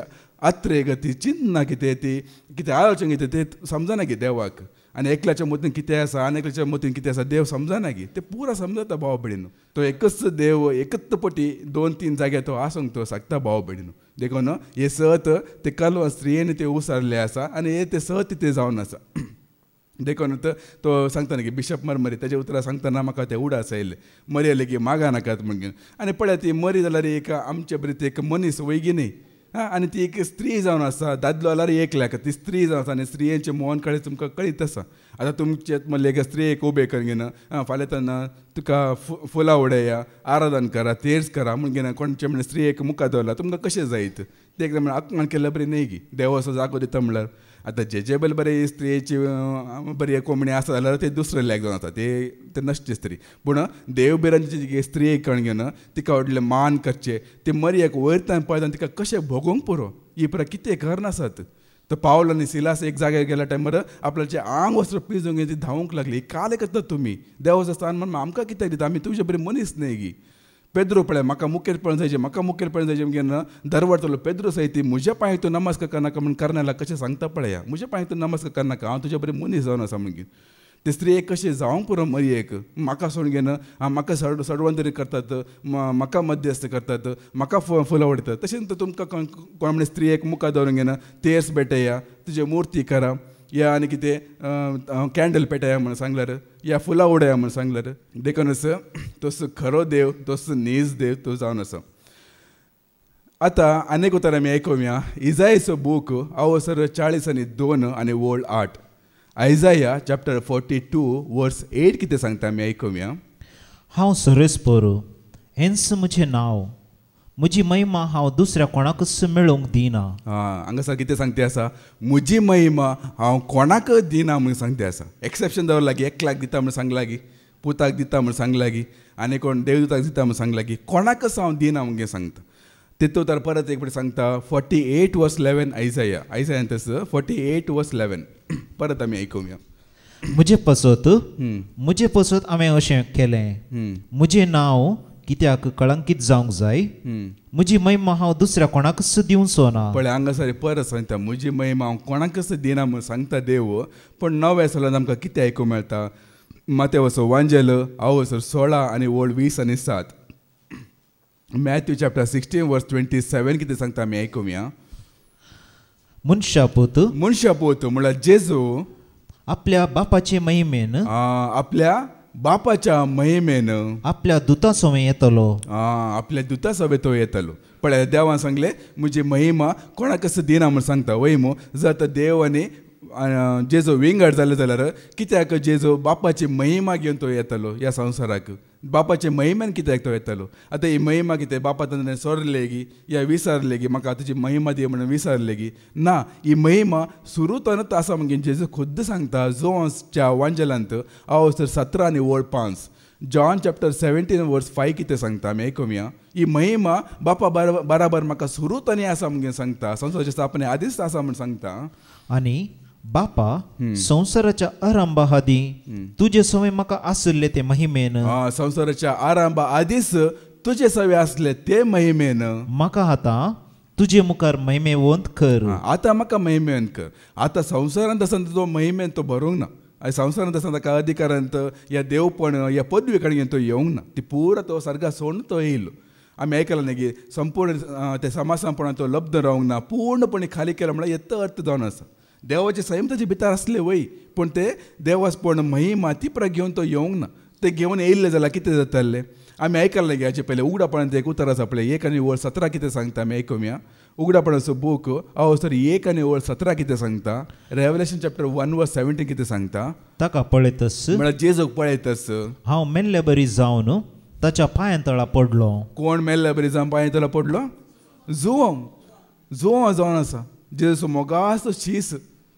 आत्रे गती चिन्ना कितें ती कितें आलोचन कितें तें समजना की देवाक आनी एकल्याच्या मतीन कितें आसा आनी एकल्याच्या मतीन कितें आसा देव समजना की ते पुरा समजता भाव भयणीनो तो एकच देव एकच पटी 2-3 जाग्यार तो आसूंक तो सांगता भाव भयणीनो देखून हे सत ते कल्व स्त्रियेन ते उसारले आसा आनी ते सत ते जावन आसा देखून तो सांगता की बिशप मरी तेजे उतरां सांगतना म्हाका ते उडास आयले मरी आले की मागा नाकात म्हणून आनी पळय ती मरी जाल्यार एक आमचे बरी एक मनीस वैगी न्ही आनी ती एक स्त्री जावन आसा, दादलो जाल्यार एक लायक, ती स्त्री जावन आसा आनी स्त्रियेचें मोहन कळ्ळें तुमकां कळीत आसा. आतां तुमचे म्हणलें की स्त्री एक उबे कर घेना, फाल्यां तेन्ना तुका फुलां उडया, आराधन करा, तेर्स करा म्हण घेना, कोणचें म्हणलें स्त्री एक मुखार दवरला, तुमकां कशें जायत तें एकदम म्हणल्यार आत्मान केल्यार बरी न्ही गी, देव असो जागो दिता म्हणल्यार. आतां जे बरे स्त्रियेची बरी कोंबणी आसा जाल्यार ते दुसरे लायक जावन आसा, ते नश्ट स्त्री. पूण देव बिरांची जी स्त्री एक कण घेवन तिका व्हडलें मान करचें, ती मरयेक वयरतान पळयता तिका कशें भोगूंक पुरो, ही पळय कितें करनासात. तो पावलो आनी सिलास एक जाग्यार गेल्या टायमार आपल्याचें आंग वस्त्र पिजूंक ती धांवूंक लागली. काल करता तुमी देवाचो स्थान म्हण आमकां कित्याक दिता, आमी तुजे बरे मनीस न्हय गी. पेद्रो पळय म्हाका मुखेल पळोवन जायचें, म्हाका मुखेल पळोवन जायचें घेवन दरवडतलो. पेद्रो सयती म्हज्या पांय तूं नमस्कार करनाका म्हण कर्नाला कशें सांगता पळया, म्हज्या पांय तूं नमस्कार करनाका, हांव तुजे बरे मनीस जावन आसा म्हणून. ते स्त्रियेक कशें जावंक पुरो मरयेक, म्हाका सोडून घेन म्हाका सडवण तरी करतात, म्हाका मध्यस्थ करतात, म्हाका फुलां उडयतात. तशेंच तुमकां कोण म्हणलें स्त्रियेक मुखार दवरून घेन तेर्स पेटया, तुजे मुर्ती करा, या आनी कितें कॅन्डल पेटया म्हण सांगल्यार, या फुलां उडया म्हण सांगल्यार, देखूनच तोच खरो देव, तोच नीज देव तो जावन आसा. आतां आनीक उतर आमी आयकुया इजायाचो बूक अवसर 40:2 आनी वोळ 8. आयजाया चॅप्टर 42 वर्स 8 कितें सांगता आमी आयकुया. हांव सरस्पर, हेंच म्हजें नांव, म्हजी महिमा हांव दुसऱ्या कोणाकच मेळोवंक दिना. हांगासर कितें सांगता आसा, म्हजी महिमा हांव कोणाक दिना म्हूण सांगता आसा. एक्सेप्शन दवरला की एकल्याक दिता म्हूण सांगला गी, पुताक दिता म्हूण सांगला गी, आनी कोण देवदूताक दिता म्हूण सांगला गी, कोणाकच हांव दिना म्हूण सांगता. तितूंत तर परत एक फावटी सांगता 48:11 आयजायान तसं 48:11 परत आमी आयकुया. म्हजें पसत हांवें अशें केलें, म्हजें नांव कित्याक कळंकीत जावंक जाय, म्हजी महिमा हांव दुसऱ्या कोणाकच दिवचो ना. पळय हांगासर परत सांगता, म्हजी महिमा हांव कोणाकच दिना म्हूण सांगता देव. पण नव्या सालांत आमकां कितें आयकूंक मेळटा, मातेवाचो वांजेल अवसर 16 आनी वोळ 20 आनी 7. मॅथ्यू चॅप्टर 16 वर्स 27 कितें सांगता आमी आयकुया. मनशा पूत म्हळ्यार जेजू आपल्या बापाचे महिमेन, आपल्या बापाच्या महिमेन आपल्या दुता सवे येतलो. आपल्या दुता सवे तो येतलो. पळय देवान सांगले म्हजी महिमा कोणाकच दिना म्हूण सांगता. वयमू जर तर देव आनी जेजो विंगड जाले जाल्यार कित्याक जेजो बापाची महिमा घेवन तो येतलो ह्या संवसाराक. बापाचे महिमेन कित्याक तो येतलो. आतां ही महिमा कितें बापा तंदे सोरले गी या विसरले गी, म्हाका तुजी महिमा दी म्हणून विसरले गी ना. ही महिमा सुरूतनच आसा म्हणून जेजू खुद्द सांगता जोन्सच्या वांजेलांत अवसर 17 आनी वोळ 5. जॉन चॅप्टर 17 वर्स 5 कितें सांगता आमी आयकुया. ही महिमा बापा बराबर म्हाका सुरूतनी आसा म्हणून सांगता, संवसाराच्या स्थापने आदींच आसा म्हूण सांगता. आनी बापा संवसाराच्या आरंभा आदी तुजे सवय म्हाका आसले ते महिमेन, संवसाराच्या आरंभा आदींच तुजे सवय आसले ते महिमेन म्हाका आतां तुजे मुखार महिमेवंत कर. आतां म्हाका महिमेवंत कर. आतां संवसारांत आसा तो महिमेन तो भरूंक ना. संवसारांत आसा ताका अधिकारांत या देवपण या पदवी कडेन तो येवंक ना. ती पुरा तो सर्गा सोडून तो येयलो. आमी आयकलां न्ही की संपूर्ण ते समाज संपूर्ण तो लब्ध रावंक ना, पूर्णपणी खाली केला म्हणल्यार येतो अर्थ जावन आसा. देवाचे सैम ताचे भितर आसले वय, पूण ते देवाच पूर्ण महिमा ती पर घेवन तो येवंक ना. ते घेवन येयल्ले जाल्यार कितें जातालें. आमी आयकलां गे हाचे पयलीं उगडापणांत एक उतर आसा पळय 1 आनी वोळ 17 कितें सांगता आमी आयकुया. उगडापणाचो बूक अवसर 1 आनी वोळ 17 कितें सांगता. रेवलेशन चॅप्टर 1 वर्स 17 कितें सांगता. ताका पळयतस म्हळ्यार जेजूक पळयतस हांव मेल्ले बरी जावन ताच्या पांयांतळा पडलो. कोण मेल्ले बरी जावन पांयांतळा पडलो. जुवो जावन आसा. जेजू मोगाचो शीस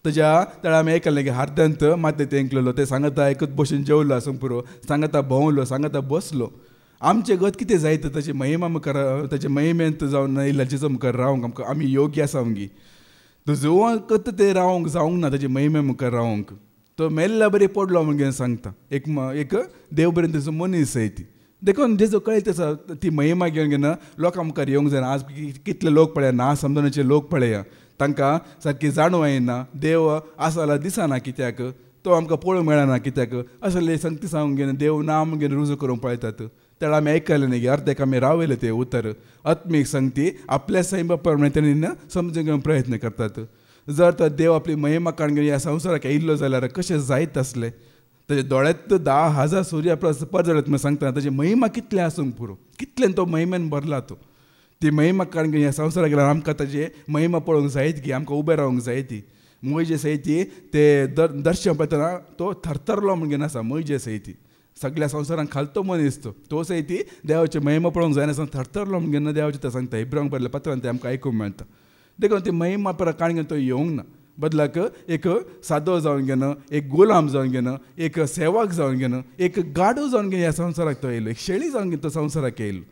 ताच्या तळा आमी आयकलें की हार्द्यांत माते तेंकलेलो. ते सांगता आयकत बसून जेवलो आसूं पुरो, सांगता भोंवलो, सांगता बसलो. आमचें गत कितें जायत ताची महिमा मुखार, ताचे महिमेंत जावन येयल्या जेजू मुखार रावंक आमकां आमी योग्य आसा आमगी. तो जुवोंक ते रावंक जावंक ना ताचे महिमे मुखार रावंक. तो मेल्ल्या बरी पडलो म्हणून सांगता. एक देव बरें ताचो मनीस जाय ती. देखून जेजू कळयत आसा ती महिमा घेवन घेवन लोकां मुखार येवंक जायना. आज कितले लोक पळया ना समजण्याचे लोक पळया, तांकां सारकी जाणू येना देव आसा जाल्यार दिसना. कित्याक तो आमकां पळोवंक मेळना. कित्याक असले संगती सांगून घेवन देव नाम घेवन रुजू करूंक पळयतात. तेन्ना आमी आयकलें न्ही अर्देक आमी रावयले ते उतर. आत्मीक संगती आपल्या सैम प्रमाणे समजून घेवंक प्रयत्न करतात. जर तर देव आपली महिमा काडून घेवन ह्या संवसाराक येयल्लो जाल्यार कशें जायत आसलें. ताचे दोळ्यांत 10,000 सूर्य परजळत म्हण सांगता. ताची महिमा कितलें आसूंक पुरो, कितल्यान तो महिमेन भरला तो. ती महिमा कारण ह्या संवसाराक गेल्यार आमकां ताजे महिमा पळोवंक जायत की आमकां उबें रावंक जाय ती मोइजेस ती ते दर्शन पळयतना तो थरथरलो म्हणून आसा मोइजेस ती सगळ्या संवसारांक खालतो मनीस तो ती देवाची महिमा पळोवंक जायनासतना थरथरलो म्हणून देवाचें ते सांगता इब्रांक बरयल्या पत्रांत ते आमकां आयकूंक मेळटा देखून ती महिमा पर काणगेन तो येवंक ना बदलाक एक सादो जावन घेन एक गुलाम जावन घेन एक सेवक जावन घेन एक गाडो जावन घेन ह्या संवसाराक तो येयलो एक शेळी जावन घेन तो संवसाराक येयलो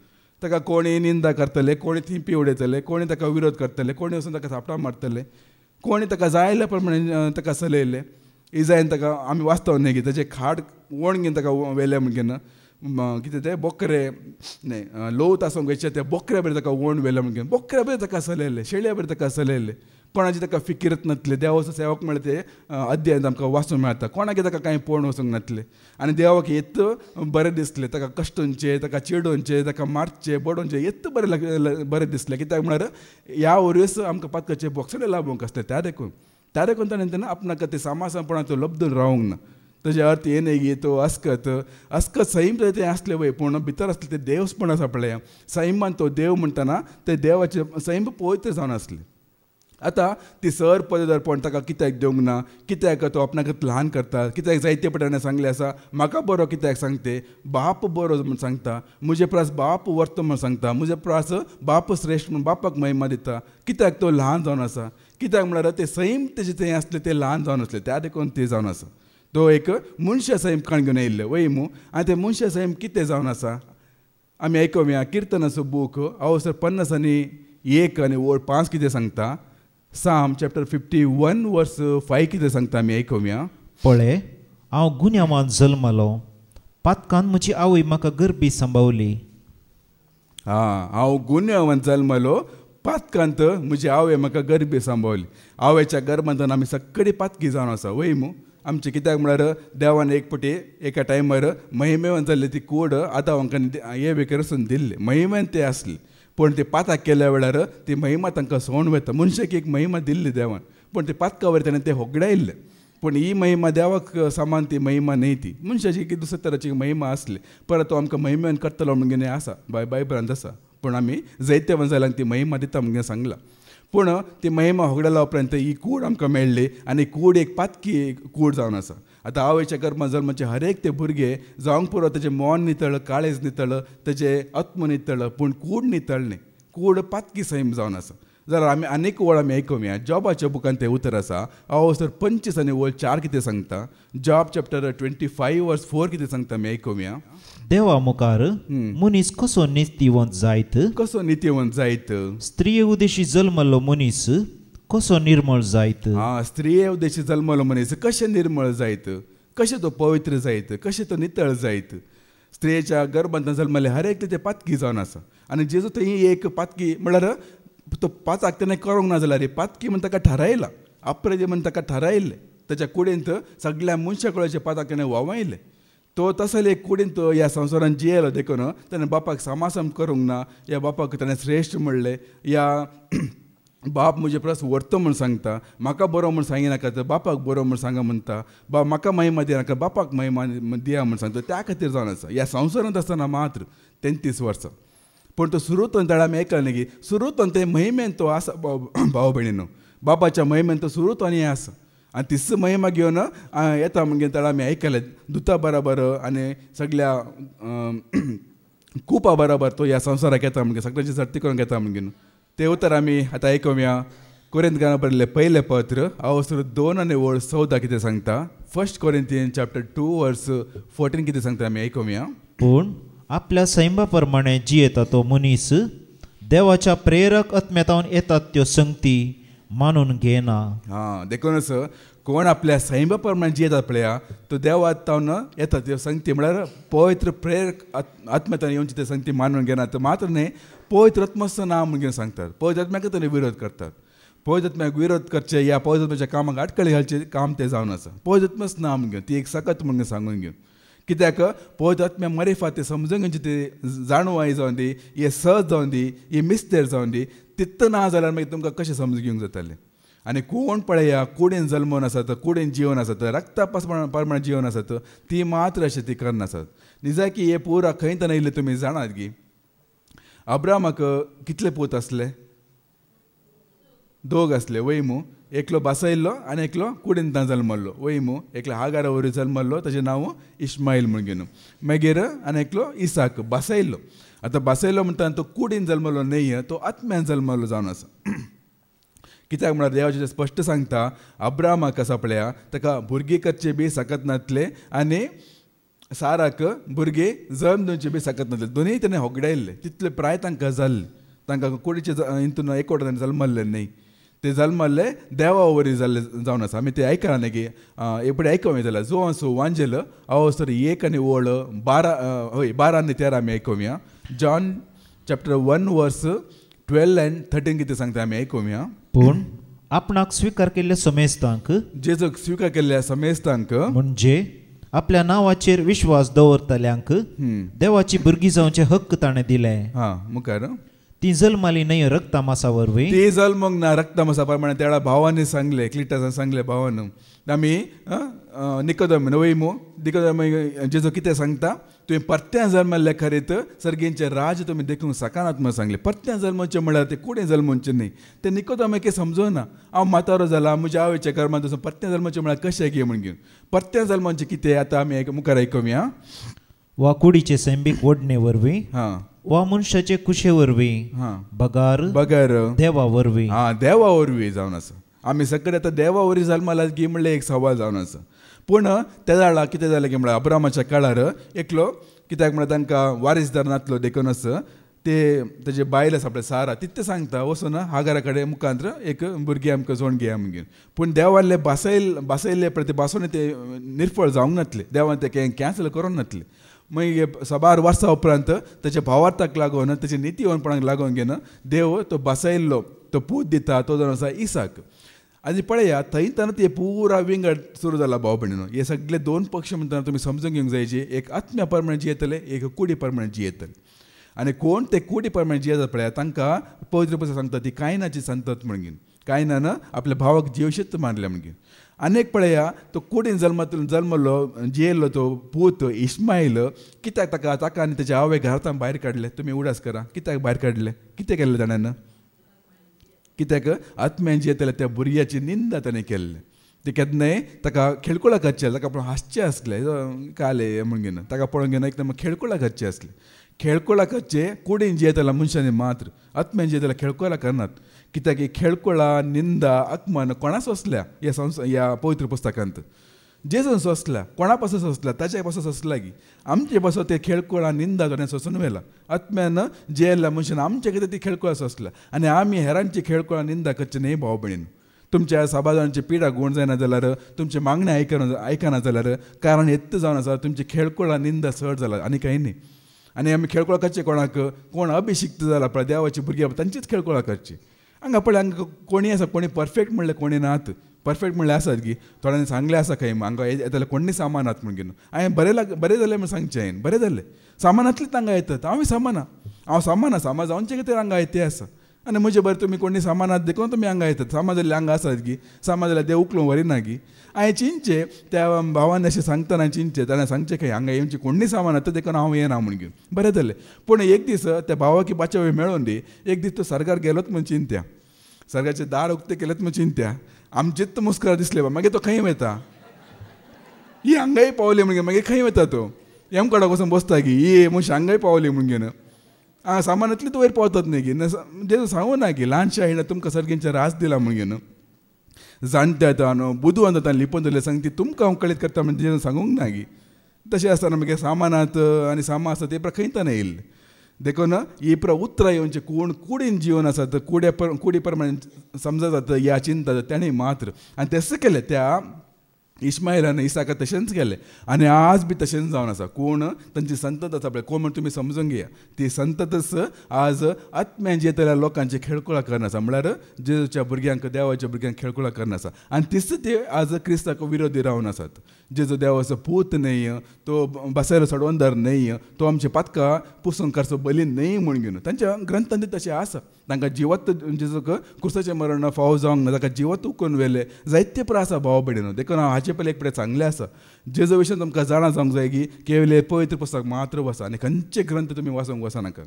ताका कोणी निंदा करतले कोणी थिंपी उडयतले कोणी ताका विरोध करतले कोणी वचून ताका थापटां मारतले कोणी ताका जाय प्रमाणे ताका चलयले इजायन ताका आमी वाचता न्ही की ताचे खाड वण घेवन ताका व्हेले म्हणून कितें ते बोकरे न्हय लोत आसूंक वयचे ते बोकऱ्या बरें ताका वण व्हेले म्हणून बोकऱ्या बरें ताका चलयले शेळ्या बरें ताका चलयले कोणाची ताका फिकिरत नासले देवाचो सेवक म्हणल्यार ते अध्यायन आमकां वाचूंक मेळटा कोणाक ताका कांय पळोवन वचूंक नासले आनी देवाक येत बरें दिसलें ताका कश्टोवचे ताका चिडोवचे ताका मारचे बडोवचे येत बरें दिसलें कित्याक म्हळ्यार ह्या वरस आमकां पातकाचे बोक्सडे लाभूंक आसले त्या देखून ताणें आपणाक ते सामासापणाचो लब्धून रावंक ना ताजे अर्थ हे न्ही तो अस्कत सैम तें आसलें वय पूण भितर आसलें ते देवपण आसा पळय सैमान तो देव म्हणटना ते देवाचे सैम पवित्र जावन आसले आतां ती सर पदरपण ताका कित्याक दिवंक ना कित्याक तो आपणाक ल्हान करता कित्याक जायते पटाने सांगलें आसा म्हाका बरो कित्याक सांगते बाप बरो म्हूण सांगता म्हजे प्रास बाप वर्त म्हूण सांगता म्हजे प्रास बाप श्रेश्ठ म्हूण बापाक महिमा दिता कित्याक तो ल्हान जावन आसा कित्याक म्हळ्यार ते सैम तेजे थंय आसले ते ल्हान जावन आसले त्या देखून ते जावन आसा तो एक मनशा सैम काण घेवन येयल्ले वय मू आनी ते मनशा सैम कितें जावन आसा आमी आयकूया किर्तनाचो बूक अवसर 50 आनी 1 आनी 5 कितें सांगता Psalm chapter 51 verse 5 कितें सांगता आमी आयकूया पळय हांव गुन्यांवान जल्मलो पातकान म्हजी आवय म्हाका गर्भी सांबावली हांव गुन्यांवान जल्मलो पातकांत म्हजी आवय म्हाका गर्भी सांबावली आवयच्या गर्भांत आमी सगळी पातकी जावन आसा वय मू आमचे कित्याक म्हळ्यार देवान एक पटी एका टायमार महिमेवान जाल्ली ती कूड आतां आमकां हे वेकर वचून दिल्ली महिमेन ते आसली पूण ती पाताक केल्या वेळार ती महिमा तांकां सोडून वता मनशाक एक महिमा दिल्ली देवान पूण ती पातका वयताना ते होगडायल्ले पूण ही महिमा देवाक सामान ती महिमा न्ही ती मनशाची एक दुसरे तरेची महिमा आसली परत तो आमकां महिमेन करतलो म्हणून आसा बायबलांत आसा पूण आमी जायते वंजाल्यांक ती महिमा दिता म्हणून सांगलां पूण ती महिमा होगडला उपरांत ही कूड आमकां मेळ्ळी आनी कूड एक पातकी कूड जावन आसा आतां आवयच्या गर्भांत जल्माचे हर एक ते भुरगे जावंक पुरो तेजें मोन नितळ काळेज नितळ तेजें आत्म नितळ पूण कूड नितळ न्ही कूड पातकी सैम जावन आसा जाल्यार आमी आनीक वळ आमी आयकूया जॉबाच्या बुकान तें उतर आसा अवसर 25 आनी 4 कितें सांगता जॉब चॅप्टर 25 वर्स 4 कितें सांगता आमी आयकूया देवा मुखार मनीस कसो नितीवंत जायत स्त्रिये उदेशी जल्मलो मनीस कसो निर्मळ जायत स्त्रिये उदेशी जल्मलो मनीस कशें निर्मळ जायत कशें तो पवित्र जायत कशें तो नितळ जायत स्त्रियेच्या गर्भांत जल्मले हर एक ते पातकी जावन आसा आनी जेजू थंय एक पातकी म्हळ्यार तो पाचाक तेणें करूंक ना जाल्यार पातकी म्हण ताका थारायला अप्रेजे म्हण ताका थारायल्ले ताच्या कुडींत सगळ्या मनशा कडेचे पाताक तेणें वावयले तो तसले एक कुडींत ह्या संवसारांत जियेलो देखून ताणें बापाक समासम करूंक ना ह्या बापाक ताणें श्रेश्ठ म्हणलें या बाप म्हजे परस व्हरतो म्हूण सांगता म्हाका बरो म्हूण सांगिनाका तर बापाक बरो म्हूण सांगा म्हणटा म्हाका महिमा दिनाका बापाक महिमा दिया म्हूण सांगता त्या खातीर जावन आसा ह्या संवसारांत आसतना मात्र 33 वर्सां पूण तो सुरूतून ताणें आमी आयकलें न्ही की सुरूतून ते महिमेन तो आसा भाव भयणीनो बापाच्या महिमेन तो सुरूतून हें आसा आनी तिस महिमा घेवन येता म्हणून ताणें आमी आयकलें दुता बरोबर आनी सगळ्या कुपा बरोबर तो ह्या संवसाराक येता म्हणून सगळ्यांची सर्ती करूंक येता म्हणून ते उतर आमी आतां आयकूया कोरिंथीकांना बरयल्लें पयलें पत्र अवसर 2 आनी 14 कितें सांगता 1 कोरिंथियन चॅप्टर 2 वर्स 14 कितें सांगता आमी आयकूया पूण आपल्या सैमा प्रमाणे जियेता तो मनीस देवाच्या प्रेरक आत्म्यातावन येतात त्यो संगती मानून घेना देखूनच कोण आपल्या सैमा प्रमाणे जियेता पळया तो देवातावन येता त्यो संगती म्हळ्यार पवित्र प्रेरक आत्म्यातावन येवची त्यो संगती मानून घेना तर मात्र न्ही पवित्र आत्म्याचो नांव म्हणून सांगतात पवित्र आत्म्याक ताणें विरोध करतात पवित्र आत्म्याक विरोध करचे या पवित्र आत्म्याच्या कामाक आडखळी घालचे काम ते जावन आसा पवित्र आत्म्याच नांव म्हणून ती एक सकत म्हणून सांगून घेवन कित्याक पवित्र आत्म्या मरेफा ते समजून घेवची ते जाणवाय जावन दी हे सहज जावन दी हे मिस्तेर जावन दी तित्त ना जाल्यार मागीर तुमकां कशें समजून घेवंक जातालें आनी कोण पळया कुडीन जल्मून आसात कुडीन जिवन आसात रक्ता प्रमाणे जिवन आसात ती मात्र अशें ती करनासत निजा की हे पुरा खंय तरी येयले तुमी जाणात की अब्रामाक कितले पूत असले? दोग असले वय मू. एकलो बसयल्लो आनी एकलो कुडीन जल्मल्लो वय मू. एकलो हागारा वरी जल्मल्लो, ताचें नांव इश्माईल म्हूण घेवन. मागीर आनी एकलो इसाक बसयल्लो. आतां बसयल्लो म्हणटा तो कुडीन जल्मल्लो न्हय, तो आत्म्यान जल्मल्लो जावन आसा. कित्याक म्हळ्यार देवाचें स्पश्ट सांगता अब्रामाक आसा पळया ताका भुरगीं करचे बी सकत नासले आनी साराक भुरगीं जल्म दिवचे बी सकत नासले. दोनूय ताणें होगडायल्ले. तितले प्राय तांकां जाल्ले. तांकां कुडीचे हितून एकवटान जल्मल्ले न्हय. ते जल्मल्ले देवा वरी जाल्ले जावन आसा. आमी ते आयकना न्ही की एपडे आयकूंक जाल्यार जो असो वांजेल अवसर 1 आनी ओळ 12 आनी 13 आमी आयकूया. जॉन चॅप्टर 1 वर्स 12 and 13 कितें सांगता आमी आयकूया. पूण आपणाक स्वीकार केल्ल्या समेस्तांक, जेजूक स्वीकार केल्ल्या समेस्तांक म्हणजे आपल्या नांवाचेर विश्वास दवरतल्यांक देवाची भुरगीं जावचे हक्क ताणें दिले. मुखार ती जल्माली न्हय रक्तमासा वरवीं. ती जल्मंक ना रक्तमासा प्रमाणे त्या भावांनी सांगले, क्लिटासान सांगले भावान. आमी निकोदेम वयमू निकोदेम जेजू कितें सांगता, तुवें परत्यान जल्मल्ले खरेत सर्गेंचे राज तुमी देखूंक सकानात म्हणून सांगले. परत्यान जल्मचे म्हळ्यार ते कुडें जल्मचे न्हय. ते निकोदेमाक समजोना. हांव म्हातारो जाला, म्हज्या आवयच्या कर्मांत वचून परत्यान जल्मचे म्हळ्यार कशें की म्हूण घेवन. परत्यान जल्मचे कितें आतां आमी मुखार आयकूया. वा कुडीचे सैमीक ओडणे वरवीं, वा मनशाचे कुशे वरवीं, बगार देवा वरवीं. देवा वरवीं जावन आसा. आमी सगळे आतां देवा वरवीं जल्माला की म्हणल्यार एक सवाल जावन आसा. पूण त्या वेळार कितें जालें की म्हळ्यार अब्रामाच्या काळार एकलो कित्याक म्हळ्यार तांकां वारीसदार नासलो देखून आसा. ते तेजे बायल आसा आपल्या सारा तितलें सांगता वचून हागारा कडेन मुखांत्र एक भुरगीं आमकां जोड घेया म्हणून. पूण देवाले बसयल्ले पळय ते बसून ते निर्फळ जावंक नातले. देवान ते कॅन्सल करूंक नातले. मागीर 12 वर्सां उपरांत ताच्या भावार्थाक लागून ताच्या नितीवनपणाक लागून घेवन देव तो बसयल्लो तो पूत दिता. तो जावन आसा इसाक. आनी पळया थंयतना ते पुरा विंगड सुरू जाला भाव भयणीनो. हे सगळे 2 पक्ष म्हणटना तुमी समजून घेवंक जाय जे एक आत्म्या प्रमाणे जियेतले, एक कुडी प्रमाणे जियेतले. आनी कोण ते कुडी प्रमाणे जियेता पळया तांकां पवित्र पुस्तक सांगता ती कायनाची संतत म्हणून घेवन. कायनान आपल्या भावाक जिवशीत मारल्या म्हणून घेवन. आनीक पळया तो कुडीन जल्मलो जियेल्लो तो पूत इश्माईल कित्याक ताका आनी ताच्या आवय घरांतल्यान भायर काडले. तुमी उडास करा कित्याक भायर काडले? कितें केल्लें ताणें? कित्याक आत्म्यान जियेतल्या त्या भुरग्याची निंदा ताणें केल्ले. ते केन्नाय ताका खेळकुळा करचे, ताका पळोवन हांसचें आसलें काले म्हणून घेवन. ताका पळोवन घेवन एकदम खेळकुळा करचे आसले. खेळकुळा करचे कुडीन जियेतल्या मनशांनी मात्र. आत्म्यान जियेतल्या खेळकुळा करनात. कित्याक खेळकुळा निंदा अपमान कोणा सोंसल्या ह्या पवित्र पुस्तकांत? जेजून सोंसल्या. कोणा पासून सोंसल्या? ताच्या पासून सोंसल्या की आमचे पासून ते खेळकुळा निंदा ताणें सोंसून व्हेला. आत्म्यान जियेल्ल्या मनशान आमचे कितें ती खेळकुळा सोंसल्या. आनी आमी हेरांची खेळकुळा निंदा करचे न्हय भाव भयणीन. तुमच्या सभाजांची पिडा गुण जायना जाल्यार, तुमचे मागणे आयकना जाल्यार कारण हेत्त जावन आसा तुमची खेळकुळा निंदा चड जाला आनी कांय न्ही. आनी आमी खेळकुळा करचे कोणाक? कोण अभिशिक्त जाला पळय देवाची भुरगीं तांचीच खेळकुळा करची. हांगा पळय हांगा कोणी आसा कोणी परफेक्ट म्हणलें कोणी नात. परफेक्ट म्हणलें आसात की थोड्यांनी सांगलें आसा खंय हांगा येताले कोणी सामानात म्हणून घेवन. हांवें बरें जालें म्हूण सांगचें हांवें. बरें जालें. सामानांतलीच हांगा येतात. हांव सामाना. हांव सामान सामाज जावचे कितें हांगा येते आसा. आनी म्हजे बरें तुमी कोणी सामानात देखून तुमी हांगा येतात. समाजाले हांगा आसात की समाजाला देव उखलूंक वरिना की. हांवें चिंचे त्या भावान अशें सांगतना चिंचे ताणें सांगचें खंय हांगा येवची कोणी सामानात देखून हांव येना म्हणून घेवन. बरें जालें. पूण एक दीस त्या भावाकी बाच्या वेळ मेळोन दी एक दीस तो सरकार गेलोच म्हूण चिंत्या. सरगाचे दार उक्ते केलेत म्हूण चिंत्या. आमचेच मुस्कार दिसले बा. मागीर तो खंय वता? ही हांगाय पावली म्हणून मागीर खंय वता तो? हेम कडाक वचून बसता की ही म्हूण हांगाय पावली म्हणून घेवन. सामानांतलीच वयर पावतात न्ही की. जेजू सांगू ना की ल्हानशा हिणा तुमकां सर्गेंचे रास दिला म्हणून घेवन. जाणट्या न्हू बुधवान जाता लिपोवन दवरले सांग ती तुमकां कळीत करता म्हणजे जेजू सांगूंक ना की. तशें आसतना मागीर सामानांत आनी सामान आसा ते खंयताना येयल्ले देखून ही उतरां येवचे कोण कुडीन जिवन आसात कुडी प्रमाणे समजा जाता ह्या चिंता ताणें मात्र. आनी तशें केलें त्या इस्माईलान इसाका तशेंच केलें. आनी आज बी तशेंच जावन आसा. कोण तांची संतत आसा पळय कोण म्हण तुमी समजून घेया. ती संततच आज आत्म्यान जियेतल्या लोकांची खेळकुळा करनासा. म्हळ्यार जेजूच्या भुरग्यांक देवाच्या भुरग्यांक खेळकुळा करनासा. आनी तीच ते आज क्रिस्ताक विरोधी रावन आसात. जेजू देवाचो पूत न्हय, तो बसयलो सोडवंदार न्हय, तो आमचे पातकां पुसून करचो बली न्हय म्हणून घेवन. तांच्या ग्रंथांत तशें आसा. तांकां जिवत जेजूक क्रुसाचें मरण फावो जावंक ना. ताका जिवत उखून व्हेले. जायते पळय आसा भाव भयणीनो. देखून हांव हाचे पयलीं एक पळय सांगलें आसा. जेजू विशीं तुमकां जाणा जावंक जाय की केवले पवित्र पुस्तक मात्र वचा आनी खंयचे ग्रंथ तुमी वाचूंक वचनाका.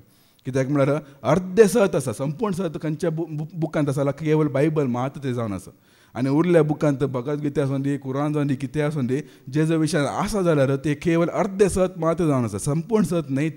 कित्याक म्हळ्यार अर्धे सत आसा, संपूर्ण सत खंयच्या बुकांत आसा, केवळ बायबल मात ते जावन आसा. आनी उरल्या बुकांत भगवद्गीता आसूं दी, कुरान जावन दी, कितें आसूं दी, जेजो विशयान आसा जाल्यार ते केवळ अर्धे सत मात जावन आसा, संपूर्ण सत न्हय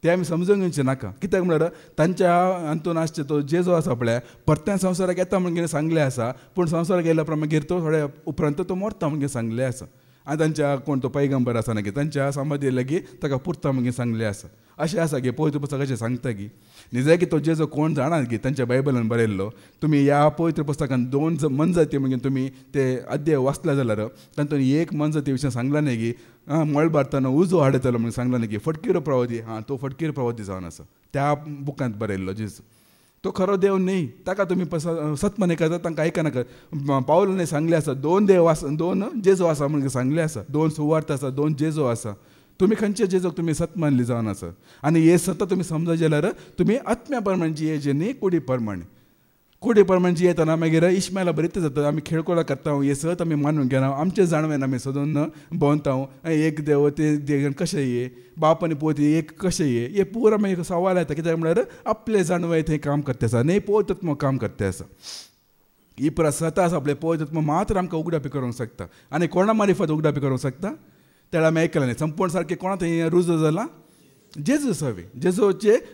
ते आमी समजूंक घेवचें नाका. कित्याक म्हळ्यार तांच्या हातून आसचे तो जेजो आसा पळय परत्यान संवसाराक येता म्हणून सांगलें आसा, पूण संवसाराक येयल्या प्रमाण मागीर तो थोड्या उपरांत तो मरता म्हणून सांगलें आसा. आनी तांच्या कोण तो पैगंबर आसा गे तांच्या समाधी लेगी ताका पुरता म्हणून सांगलें आसा. अशें आसा गे पवित्र पुस्तकाचें सांगता की निजे की तो जेजो कोण जाणा गे तांच्या बायबलान बरयल्लो. तुमी ह्या पवित्र पुस्तकान 2 मनजती म्हणजे तुमी ते अध्याय वाचला जाल्यार तातूंत एक मनजती विशयी सांगला न्ही की मळबारतना उजो हाडयतलो म्हणून सांगला न्ही की फटकीर प्रवादी, तो फटकीर प्रवादी जावन आसा त्या बुकांत बरयल्लो जेजू. तो खरो देव न्ही, ताका तुमी सतमने करता तांकां आयकनाका. पावलांनी सांगलें आसा 2 देव आसा, 2 जेजो आसा म्हणून सांगलें आसा, 2 सुवार्थ आसा, 2 जेजो आसा. तुमी खंयचे जेजोक तुमी सत मानली जावन आसा. आनी हे सत तुमी समजत जाल्यार तुमी आत्म्या प्रमाणे जियेचे न्ही कुडी प्रमाणे जियेतना मागीर इश्मायला बरीत जाता. आमी खेळकोळा करता, हे सत आमी मानून घेना, आमचे जाणवेन आमी सोदून भोंवता. एक देव ते देव कशें ये, बाप आनी पोती एक कशें ये, हे पुरा मागीर सवाल येता. कित्याक म्हळ्यार आपले जाणवे थंय काम करता आसा न्ही पवित्र काम करता आसा. ही पुरा सत आसा आपले पवित्र मात्र आमकां उगडापी करूंक शकता. आनी कोणा मार्फत उगडापी करूंक शकता तेळा आमी आयकलां न्ही. संपूर्ण सारकें कोणा थंय रुजू जाला जेजू सवे.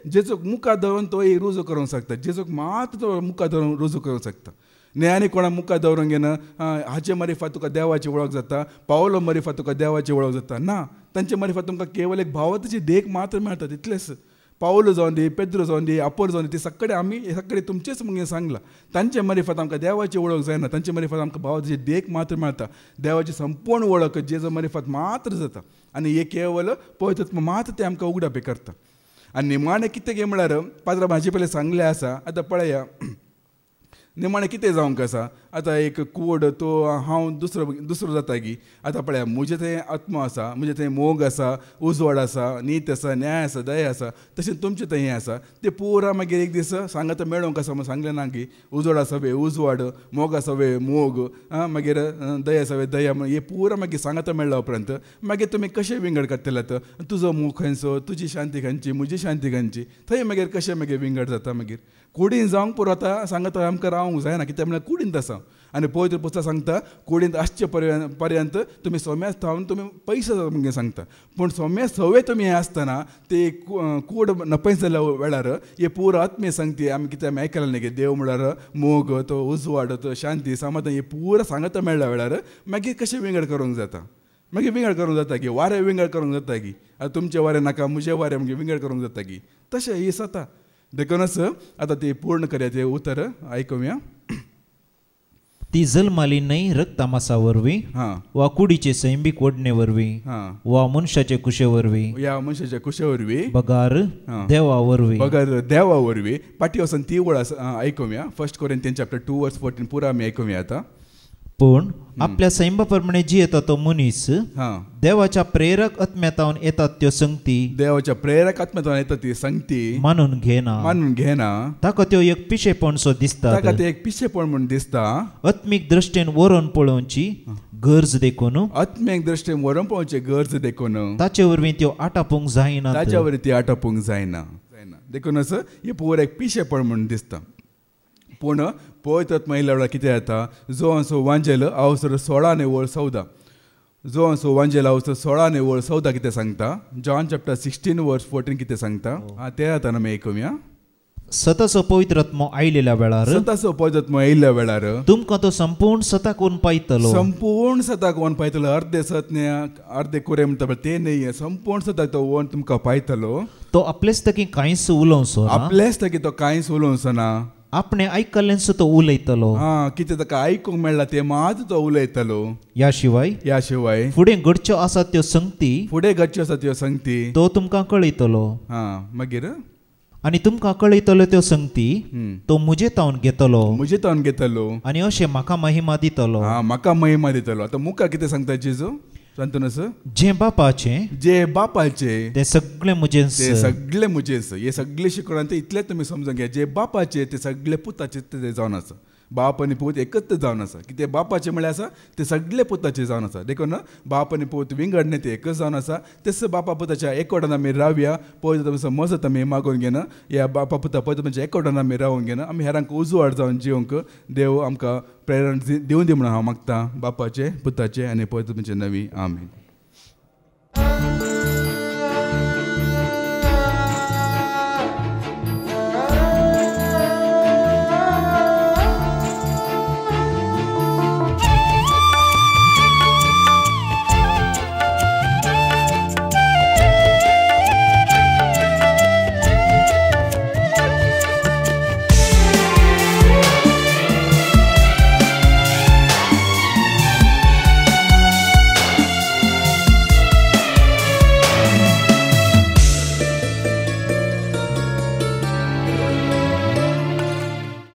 जेजूक मुखार धरून तो रुजू करूंक शकता. जेजूक मात तो मुखार धरून रुजू करूंक शकता. न्ही आनी कोणा मुखार दवरूंक घेना हाचे मार्फत तुका देवाची वळख जाता, पावलो मार्फत तुका देवाची वळख जाता ना. तांचे मार्फत तुमकां केवळ एक भावाची देख मात्र मेळटा तितलेंच. पावलो जावन दी, पेद्रो जावन दी, आपोल जावन दी, ते सगळे आमी सगळे तुमचेच म्हणून सांगलां. तांचे मार्फत आमकां देवाची वळख जायना, तांचे मार्फत आमकां भावाची देख मात्र मेळटा. देवाची संपूर्ण वळख जेजो मार्फत मात्र जाता. आनी हे केवळ पवित्र मात्र ते आमकां उगडापी करता. आनी निमाणें कितें गे म्हळ्यार पात्रां म्हाजे पयलीं सांगलें आसा. आतां पळया निमाणें कितें जावंक आसा. आतां एक कूड तो हांव दुसरो जाता की आतां पळया म्हजे थंय आत्मो आसा, म्हजे थंय मोग आसा, उजवाड आसा, नीत आसा, न्याय आसा, दया आसा, तशें तुमचें थंय हें आसा. ते पुरा मागीर एक दीस सांगता मेळोंक आसा. म्हूण सांगलें ना की उजवाड आसा वे उजवाड, मोग आसा वे मोग, मागीर दया आसा वे दया. हे पुरा मागीर सांगता मेळ्ळा उपरांत मागीर तुमी कशें विंगड करतले. तुजो मोग खंयचो, तुजी शांती खंयची, म्हजी शांती खंयची, थंय मागीर कशें मागीर विंगड जाता. मागीर कुडीन जावंक पुरो आतां सांगता आमकां रावंक जायना. कित्याक म्हळ्यार कुडींत आसा. आनी पवित्र पुस्तक सांगता कुडींत आसचे पर्यंत तुमी सोम्यास थावन तुमी पयशे म्हणून सांगता. पूण सोम्यास सवय तुमी हें आसतना ते कूड नपयस जाल्या वेळार हे पुरो आत्मीय सांगती आमी कितें आमी आयकलां न्ही की देव म्हळ्यार मोग, तो उजवाड, तो शांती, समाधान, हे पुरो सांगता मेळ्ळ्या वेळार मागीर कशें विंगड करूंक जाता. मागीर विंगड करूंक जाता की वारें विंगड करूंक जाता की आतां तुमचें वारें नाका म्हजें वारें मागीर विंगड करूंक जाता की तशें ही जाता. देखूनच आतां ती पूर्ण करया तें उतर आयकुया. ती जल्माली न्हय रक्तामासा वरवीं वा कुडीचे सैमीक ओडणे वरवीं वा मनशाचे कुशे वरवीं, ह्या मनशाच्या कुशे वरवीं, बगार देवा वरवीं पाटी वचून ती वळ आयकुया. 1 कोरिंथियन्स चॅप्टर 2:14 पुरा आमी आयकुया आतां. पूण आपल्या सैमाप्रमाणे जी येता तो मनीस देवाच्या प्रेरक आत्म्यातावन येतात त्यो संगती, देवाच्या प्रेरक आत्म्यातावन येता ती संगती मानून घेना. ताका त्यो एक पिशेपणसो दिसता, ताका ते एक पिशेपण म्हणून दिसता. आत्मीक दृश्टेन वरून पळोवची गरज देखून, आत्मीक दृश्टेन वरून पळोवची गरज देखून ताचे वरवीं त्यो आटापूंक जायना, ताच्या वरवीं ती आटापूंक जायना. देखूनच हे पोर एक पिशेपण म्हणून दिसता. पूण पळयत महिला वेळार कितें जाता. जो असो वांजेल अवसर 16:14 जो असो वांजेल अवसर 16:14 कितें सांगता. जॉन चॅप्टर 16:14 कितें सांगता ते जाता आमी आयकुया. सताचो पवित्र आत्मो आयलेल्या वेळार, सताचो पवित्र आत्मो आयिल्ल्या वेळार तुमकां तो संपूर्ण सताक व्हरून पायतलो, संपूर्ण सताक व्हरून पायतलो. अर्धे सत न्ही, अर्धे कुरे म्हणटा ते न्ही, संपूर्ण सताक तो व्हरून तुमकां पायतलो. तो आपलेच तकी कांयच उलोवचो ना, आपलेच तकी तो कांयच उलोवचो ना. आपणे आयकल्लेंच तो उलयतलो. कितें ताका आयकूंक मेळ्ळा ते मात तो उलयतलो. या शिवाय फुडें घडच्यो आसात त्यो संगती तो तुमकां कळयतलो. मागीर आनी तुमकां कळयतलो त्यो संगती तो म्हजे तावन घेतलो आनी अशें म्हाका महिमा दितलो. म्हाका महिमा दितलो. आतां मुखार कितें सांगता जेजू सांगतनस, जे बापाचे ते सगळे म्हजेच. हे सगळे शिकवण इतले तुमी समजून घ्या. जे बापाचे ते सगळे पुताचे ते जावन आसा. बाप आनी पूत एकच जावन आसा की ते बापाचे म्हळ्यार आसा ते सगळे पुताचे जावन आसा देखून बाप आनी पूत विंगडने ते एकच जावन आसा तेच बापा पुताच्या एकवटान आमी रावया पवित्र मजत आमी मागून घेना ह्या बापा पुता पवित्र एकवटान आमी रावून घेना आमी हेरांक उजवाड जावन जिवंक देव आमकां प्रेरणा दिवन दी म्हणून हांव मागता बापाचे पुताचे आनी पवित्र नवी आमीन.